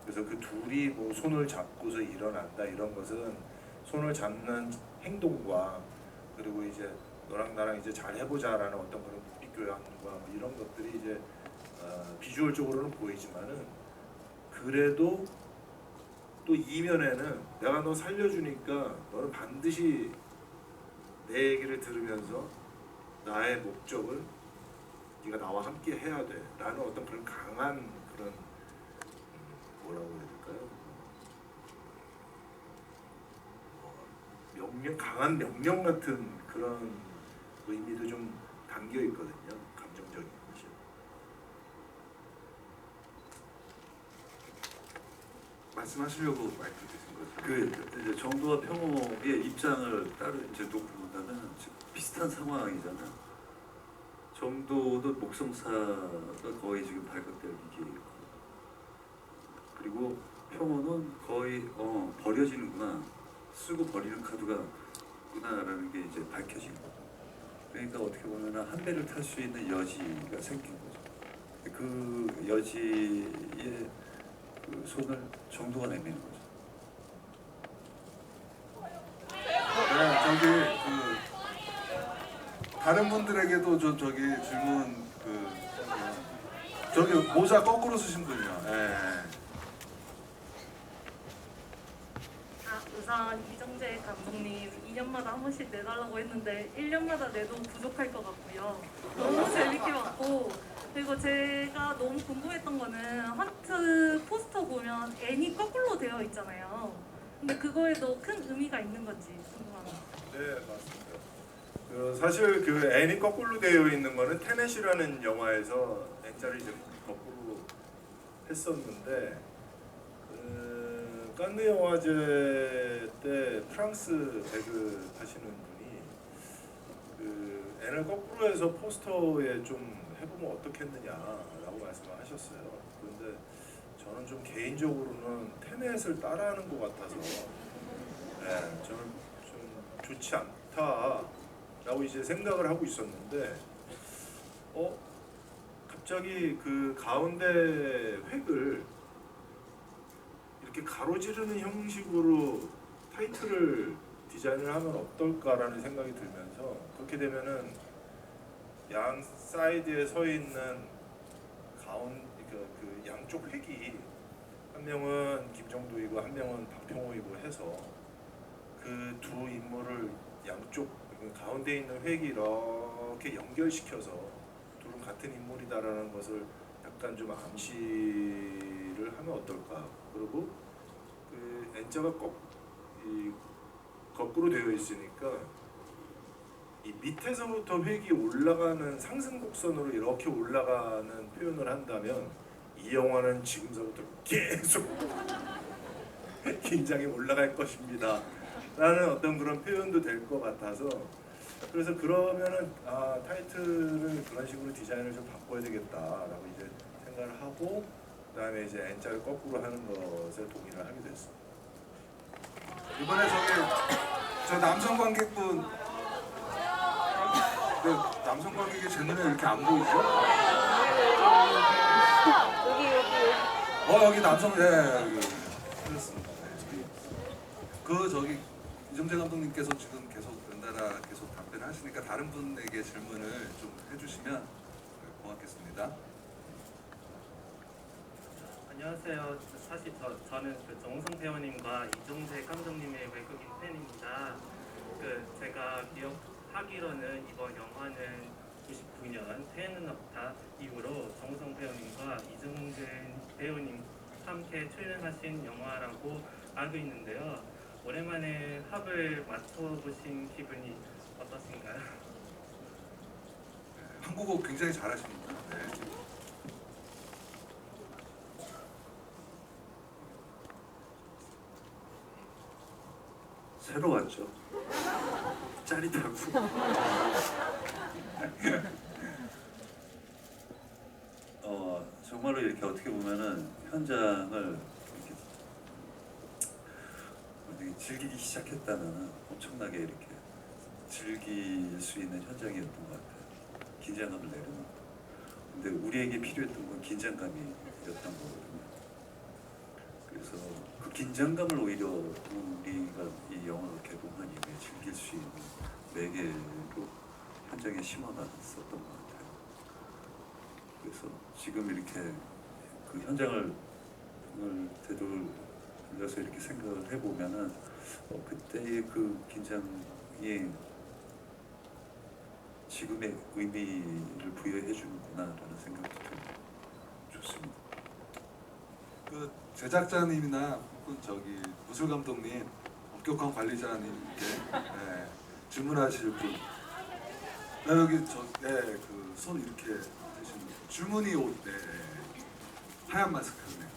Speaker 3: 그래서 그 둘이 뭐 손을 잡고서 일어난다 이런 것은 손을 잡는 행동과 그리고 이제 너랑 나랑 이제 잘 해보자라는 어떤 그런 국비 교환과 뭐 이런 것들이 이제 비주얼적으로는 보이지만은, 그래도 또 이면에는 내가 너 살려주니까 너는 반드시 내 얘기를 들으면서 나의 목적을 네가 나와 함께 해야 돼 라는 어떤 그런 강한 그런 뭐라고 해야 될까요? 명령, 강한 명령 같은 그런 의미도 좀 담겨 있거든요. 감정적인 것이.
Speaker 1: 말씀하시려고 마이크 드신 거죠?
Speaker 4: 그 이제 정도와 평호의 입장을 따로 이제 놓고 본다면 비슷한 상황이잖아요. 정도도 목성사가 거의 지금 발각될 위기이고, 그리고 평호는 거의 버려지는구나, 쓰고 버리는 카드가 구나라는 게 이제 밝혀진 거죠. 그러니까 어떻게 보면 한 배를 탈 수 있는 여지가 생긴 거죠. 그 여지의 그 손을 정도가 내미는 거죠.
Speaker 1: 네, 저기 그 다른 분들에게도 저기 질문 저기 모자 거꾸로 쓰신 분이요. 예.
Speaker 8: 우선 이정재 감독님 2년마다 한 번씩 내달라고 했는데 1년마다 내도 부족할 것 같고요. 너무 재밌게 봤고, 그리고 제가 너무 궁금했던 거는 하트 포스터 보면 N이 거꾸로 되어 있잖아요. 근데 그거에도 큰 의미가 있는 건지 궁금합니다.
Speaker 3: 네, 맞습니다. 사실 그 N이 거꾸로 되어 있는 거는 테넷이라는 영화에서 N자를 이제 거꾸로 했었는데, 칸느 영화제 때 프랑스 배그 하시는 분이 그 N을 거꾸로 해서 포스터에 좀 해보면 어떻겠느냐라고 말씀을 하셨어요. 그런데 저는 좀 개인적으로는 테넷을 따라하는 것 같아서 저는 좀 좋지 않다라고 이제 생각을 하고 있었는데, 갑자기 그 가운데 획을 이렇게 가로지르는 형식으로 타이틀을 디자인을 하면 어떨까라는 생각이 들면서, 그렇게 되면은 양 사이드에 서 있는 그 양쪽 획이 한 명은 김정도이고 한 명은 박평호이고 해서 그 두 인물을 양쪽 가운데 있는 획이 이렇게 연결시켜서 둘은 같은 인물이다라는 것을 약간 좀 암시를 하면 어떨까. 그리고 그 N자가 거꾸로 되어 있으니까 이 밑에서부터 획이 올라가는 상승 곡선으로 이렇게 올라가는 표현을 한다면 이 영화는 지금서부터 계속 긴장이 올라갈 것입니다 라는 어떤 그런 표현도 될 것 같아서, 그래서 그러면은 타이틀을 그런 식으로 디자인을 좀 바꿔야 되겠다라고 이제 생각을 하고, 그다음에 이제 N자를 거꾸로 하는 것에 동의를 하게 됐습니다.
Speaker 1: 이번에 저 남성 관객분, 남성 관객이 제 눈에 이렇게 안 보이죠? 여기 남성, 여기 그렇습니다. 저기 이정재 감독님께서 지금 계속 연달아 계속 답변을 하시니까 다른 분에게 질문을 좀 해주시면 고맙겠습니다.
Speaker 7: 안녕하세요. 사실 저는 그 정우성 배우님과 이정재 감독님의 외국인 팬입니다. 제가 기억하기로는 이번 영화는 99년 태양은 없다 이후로 정우성 배우님과 이정재 배우님 함께 출연하신 영화라고 알고 있는데요. 오랜만에 합을 맞춰보신 기분이 어떠신가요?
Speaker 1: 한국어 굉장히 잘하십니다. 네.
Speaker 4: 새로 왔죠. 짜릿하고. 정말로 이렇게 어떻게 보면은 현장을 이렇게 즐기기 시작했다면 엄청나게 이렇게 즐길 수 있는 현장이었던 것 같아요. 긴장감을 내려놓고. 근데 우리에게 필요했던 건 긴장감이었던 거거든요. 그래서 그 긴장감을 오히려 우리가 이 영화를 개봉한 이후에 즐길 수 있는 매개로 현장에 심어놨었던 것 같아요. 그래서 지금 이렇게 그 현장을 되돌려서 이렇게 생각을 해보면은 그때의 그 긴장이 지금의 의미를 부여해 주는구나라는 생각도 좀 좋습니다.
Speaker 1: 그 제작자님이나 혹은 무술 감독님, 엄격한 관리자님께 질문하실 분. 여기 그 손 이렇게 대신 줄무늬 옷, 하얀 마스크네.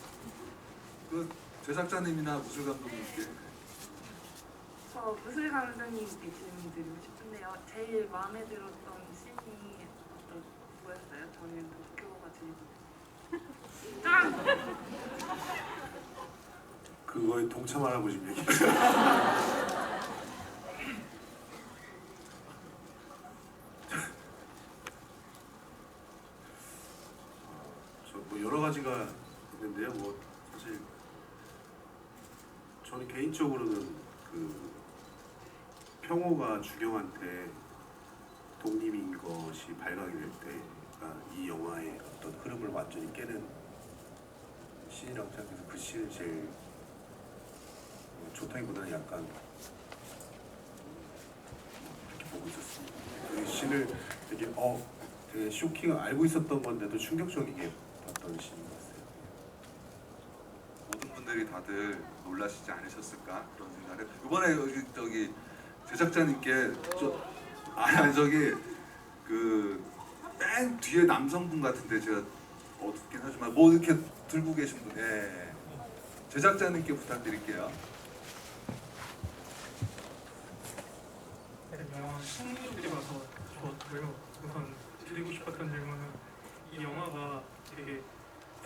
Speaker 1: 그 제작자님이나 무술 감독님께.
Speaker 9: 무술 감독님께 질문 드리고 싶은데요. 제일 마음에 들었던 씬이 뭐였어요? 저는 도쿄가 제일
Speaker 5: 그거에 동참하라고 지금 얘기해요. 뭐 여러 가지가 있는데요. 뭐 사실 저는 개인적으로는 그 평호가 주경한테 독립인 것이 발각이 될 때가 이 영화의 어떤 흐름을 완전히 깨는 씬이라고 생각해서 그 씬을 제일 좋다기보다는 약간 이렇게 보고 있었습니다. 그 씬을 되게 쇼킹을 알고 있었던 건데도 충격적이게 봤던 씬인 것 같아요.
Speaker 1: 모든 분들이 다들 놀라시지 않으셨을까 그런 생각을. 이번에 저기 제작자님께 맨 뒤에 남성분 같은데 제가 어둡긴 하지만 뭐 이렇게 들고 계신 분, 제작자님께 부탁드릴게요.
Speaker 10: 영화 청소들이 와서 좋았고요. 우선 드리고 싶었던 질문은 이 영화가 되게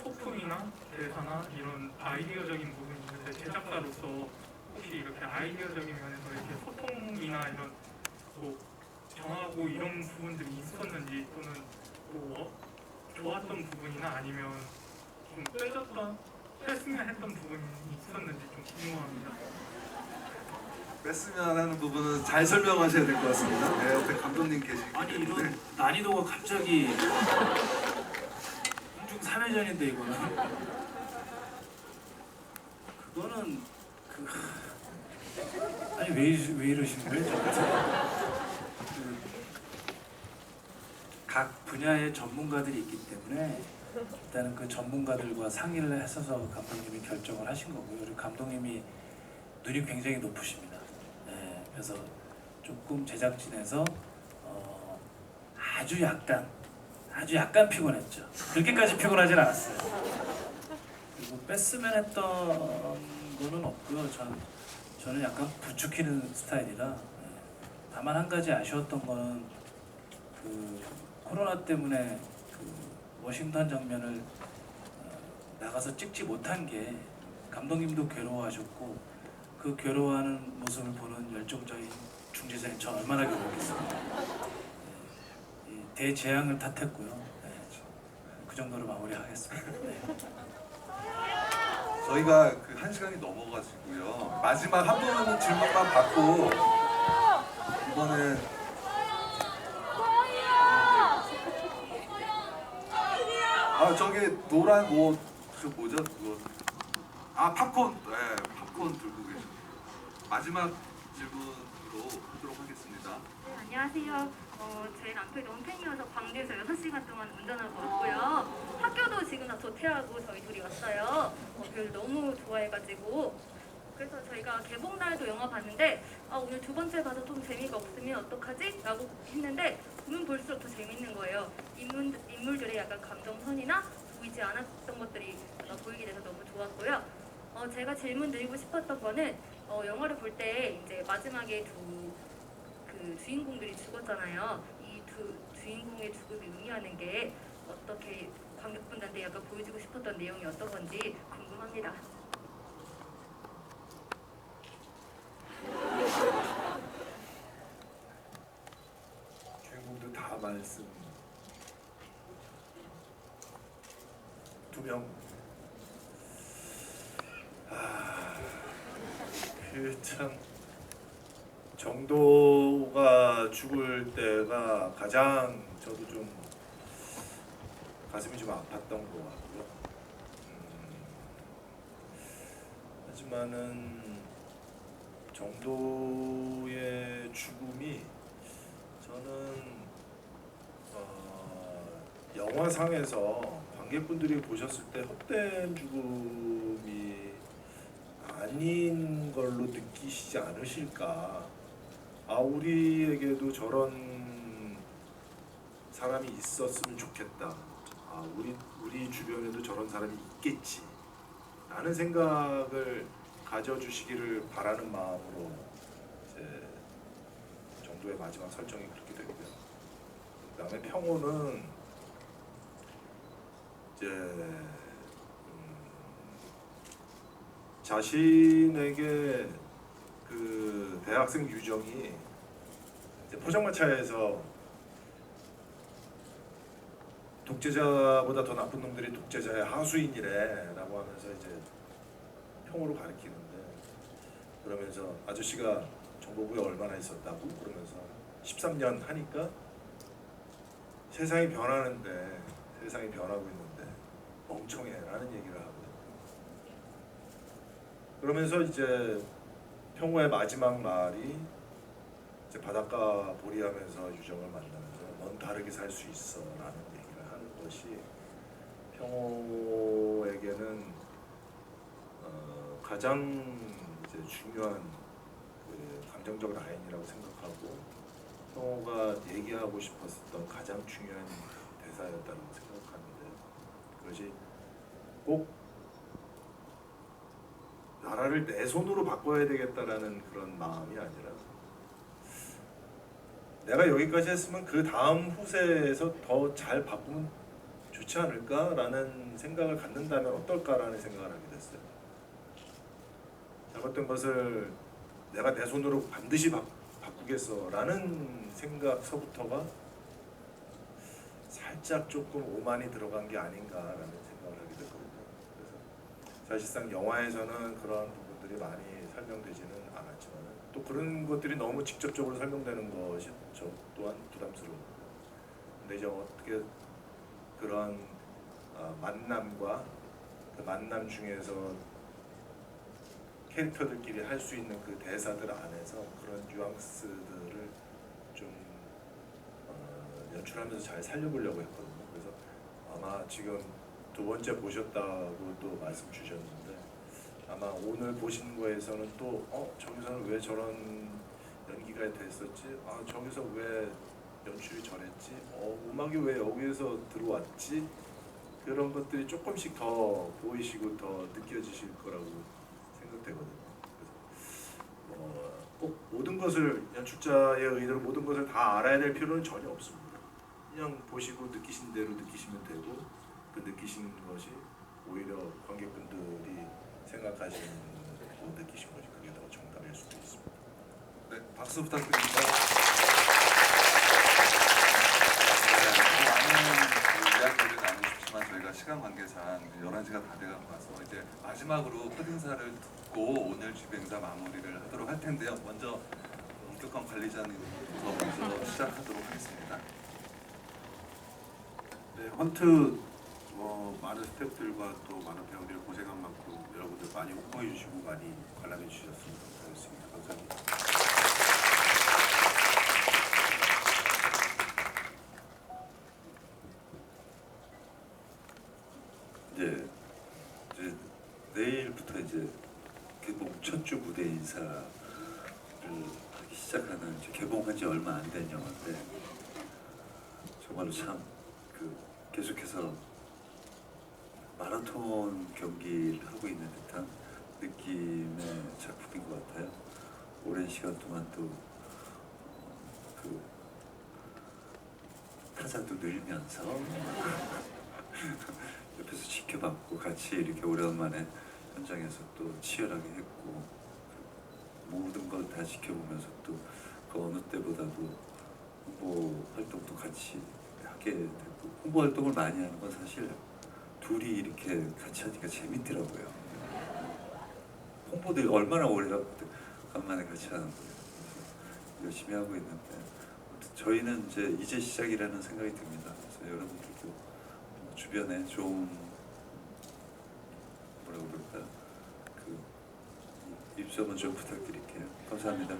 Speaker 10: 소품이나 대사나 이런 아이디어적인 부분이 있는데 제작자로서 혹시 이렇게 아이디어적인 면에서 이렇게 소통이나 이런 뭐 정하고 이런 부분들이 있었는지, 또는 뭐 좋았던 부분이나 아니면 좀 뺐으면 했던 부분이 있었는지 좀 궁금합니다.
Speaker 1: 뺐으면 하는 부분은 잘 설명하셔야 될 것 같습니다. 옆에 감독님 계시기
Speaker 2: 아니
Speaker 1: 때문에.
Speaker 2: 이런 난이도가 갑자기 공중 3회전인데 이거는. 그거는 아니 왜 이러시는 거예요? 각 분야의 전문가들이 있기 때문에 일단은 그 전문가들과 상의를 해서 감독님이 결정을 하신 거고요. 그리고 감독님이 눈이 굉장히 높으십니다. 네, 그래서 조금 제작진에서 아주 약간 피곤했죠. 그렇게까지 피곤하진 않았어요. 그리고 뺐으면 했던 거는 없고요. 저는 약간 부추기는 스타일이라. 네. 다만 한 가지 아쉬웠던 거는 그 코로나 때문에 그 워싱턴 장면을 나가서 찍지 못한 게 감독님도 괴로워하셨고 그 괴로워하는 모습을 보는 열정적인 중재자인 저 얼마나 괴로웠겠습니까. 네. 이 대재앙을 탓했고요. 네. 그 정도로 마무리하겠습니다. 네.
Speaker 1: 저희가 그 1시간이 넘어가지고요. 마지막 한 분 질문만 받고 이번엔 저기 노란 그 뭐죠 그거 팝콘 팝콘 들고 계십니다. 마지막 질문으로 하도록 하겠습니다.
Speaker 6: 네, 안녕하세요. 제 남편이 너무 팬이어서 광주에서 6시간 동안 운전하고 왔고요. 학교도 지금 다 조퇴하고 저희 둘이 왔어요. 별 너무 좋아해가지고. 그래서 저희가 개봉날도 영화 봤는데 오늘 두 번째 봐서 좀 재미가 없으면 어떡하지? 라고 했는데 보면 볼수록 더 재밌는 거예요. 인물들의 약간 감정선이나 보이지 않았던 것들이 보이게 돼서 너무 좋았고요. 제가 질문 드리고 싶었던 거는 영화를 볼 때 이제 마지막에 그 주인공들이 죽었잖아요. 이 두 주인공의 죽음이 의미하는 게 어떻게 관객분들한테 약간 보여주고 싶었던 내용이 어떤 건지 궁금합니다.
Speaker 3: 주인공도 다 말씀. 2명. 참 정도가 죽을 때가 가장 저도 좀 가슴이 좀 아팠던 것 같고요. 하지만은 정도의 죽음이 저는 영화상에서 관객분들이 보셨을 때 헛된 죽음이 아닌 걸로 느끼시지 않으실까. 우리에게도 저런 사람이 있었으면 좋겠다. 우리 주변에도 저런 사람이 있겠지. 라는 생각을 가져주시기를 바라는 마음으로 이제 정도의 마지막 설정이 그렇게 되고요. 그다음에 평호는 이제 자신에게 그 대학생 유정이 이제 포장마차에서 독재자보다 더 나쁜 놈들이 독재자의 하수인이래라고 하면서 이제 평호로 가리키는데, 그러면서 아저씨가 정보부에 얼마나 있었다고 그러면서 13년 하니까 세상이 변하는데 세상이 변하고 있는데 멍청해라는 얘기를 하고, 그러면서 이제 평호의 마지막 말이 이제 바닷가 보리하면서 유정을 만나면서 넌 다르게 살 수 있어라는 얘기를 하는 것이 평호에게는 가장 이제 중요한 그 감정적 라인이라고 생각하고, 평호가 얘기하고 싶었던 가장 중요한 대사였다고 생각하는데, 그것이 꼭 나라를 내 손으로 바꿔야 되겠다라는 그런 마음이 아니라 내가 여기까지 했으면 그 다음 후세에서 더 잘 바꾸면 좋지 않을까라는 생각을 갖는다면 어떨까라는 생각을 하게 됐어요. 잘못된 것을 내가 내 손으로 반드시 바꾸겠어라는 생각서부터가 살짝 조금 오만이 들어간 게 아닌가라는 생각을 하게 됐거든요. 그래서 사실상 영화에서는 그런 부분들이 많이 설명되지는 않았지만 또 그런 것들이 너무 직접적으로 설명되는 것이 저 또한 부담스러워요. 근데 이제 어떻게 그런 만남과 그 만남 중에서 캐릭터들끼리 할 수 있는 그 대사들 안에서 그런 뉘앙스들을 좀 연출하면서 잘 살려보려고 했거든요. 그래서 아마 지금 두 번째 보셨다고 또 말씀 주셨는데 아마 오늘 보시는 거에서는 또 저기서는 왜 저런 연기가 됐었지? 저기서 왜 연출이 저랬지? 음악이 왜 여기에서 들어왔지? 그런 것들이 조금씩 더 보이시고 더 느껴지실 거라고 생각되거든요. 그래서 꼭 모든 것을 연출자의 의도로 모든 것을 다 알아야 될 필요는 전혀 없습니다. 그냥 보시고 느끼신 대로 느끼시면 되고 그 느끼시는 것이 오히려 관객분들이 생각하시는 느끼신 것이 그게 더 정답일 수도 있습니다.
Speaker 1: 네, 박수 부탁드립니다. 많은 이야기를 나누고 싶지만 저희가 시간 관계상 11시가 다 돼가고 나서 이제 마지막으로 끝인사를 듣고 오늘 집행사 마무리를 하도록 할 텐데요. 먼저 엄격한 관리자님부터 먼저 시작하도록 하겠습니다.
Speaker 5: 네, 헌트 많은 스태프들과 또 많은 배우들이 고생한 만큼 여러분들 많이 홍보해 주시고 많이 관람해 주셨으면 좋겠습니다. 감사합니다.
Speaker 4: 이제 내일부터 이제 개봉 첫 주 무대 인사를 하기 시작하는 이제 개봉한 지 얼마 안 된 영화인데 정말로 참 계속해서 마라톤 경기를 하고 있는 듯한 느낌의 작품인 것 같아요. 오랜 시간 동안 또 타자도 늘면서 옆에서 지켜봤고 같이 이렇게 오랜만에 현장에서 또 치열하게 했고 모든 걸 다 지켜보면서 또 그 어느 때보다도 홍보 활동도 같이 하게 되고 홍보 활동을 많이 하는 건 사실 둘이 이렇게 같이 하니까 재밌더라고요. 홍보도 얼마나 오래간만에 같이 하는 거예요. 열심히 하고 있는데 저희는 이제 시작이라는 생각이 듭니다. 그래서 여러분들도 주변에 좀 뭐라고 그럴까 입소문 좀 부탁드릴게요. 감사합니다.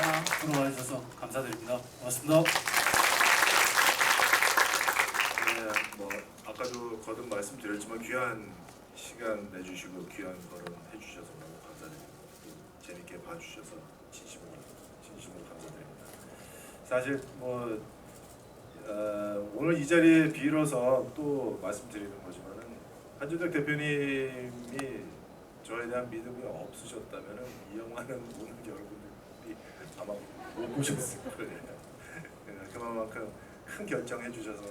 Speaker 2: 앞으로 와주셔서 감사드립니다. 고맙습니다.
Speaker 3: 네, 아까도 거듭 말씀드렸지만 귀한 시간 내주시고 귀한 거론 해주셔서 너무 감사드립니다. 또 재밌게 봐주셔서 진심으로 감사드립니다. 사실 오늘 이 자리에 빌어서 또 말씀드리는 거지만은 한준혁 대표님이 저에 대한 믿음이 없으셨다면은 이 영화는 오늘 여러분들이 아마 못 보셨을 거예요. 그만큼 큰 결정해 주셔서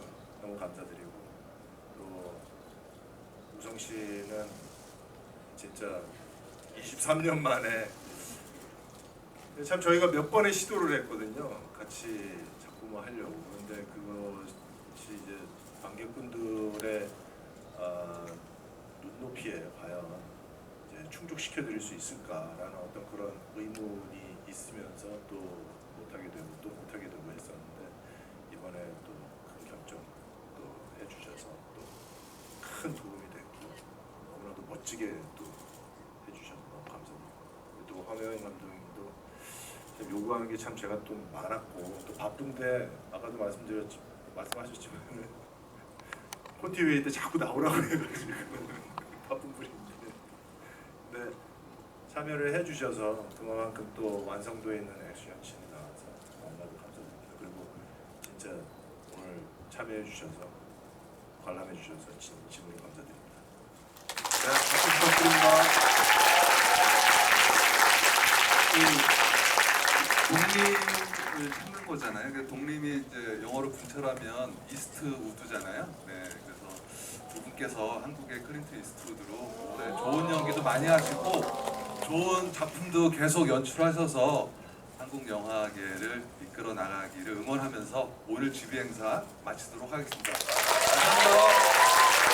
Speaker 3: 너무 감사드리고 또 우성 씨는 진짜 23년 만에 참 저희가 몇 번의 시도를 했거든요. 같이 작품을 하려고. 그런데 그것이 이제 관객분들의 눈높이에 과연 이제 충족시켜 드릴 수 있을까라는 어떤 그런 의문이 있으면서 또 못하게 되고 또 못하게 되고 했었는데 이번에 또 큰 결정 또 해주셔서 또 큰 도움이 됐고 너무나도 멋지게 또 해주셔서 너무 감사드립니다. 또 황영현 감독님도 요구하는 게 참 제가 또 많았고 또 바쁜데 아까도 말씀하셨지만 콘티웨이 때 자꾸 나오라고 해가지고 바쁜 분인데 네, 참여를 해주셔서 그만큼 또 완성도 있는 액션씬이 나와서 너무나도 감사드립니다. 그리고 진짜 오늘 참여해주셔서 관람해주셔서 진심으로 감사드립니다. 네, 박수 부탁드립니다.
Speaker 1: 독립을 찾는 거잖아요. 그 독립이 이제 영어로 분철하면 이스트 우드잖아요. 네, 그래서 두 분께서 한국의 클린트 이스트우드로 네, 좋은 연기도 많이 하시고 좋은 작품도 계속 연출하셔서 한국 영화계를 이끌어 나가기를 응원하면서 오늘 지휘 행사 마치도록 하겠습니다. 감사합니다.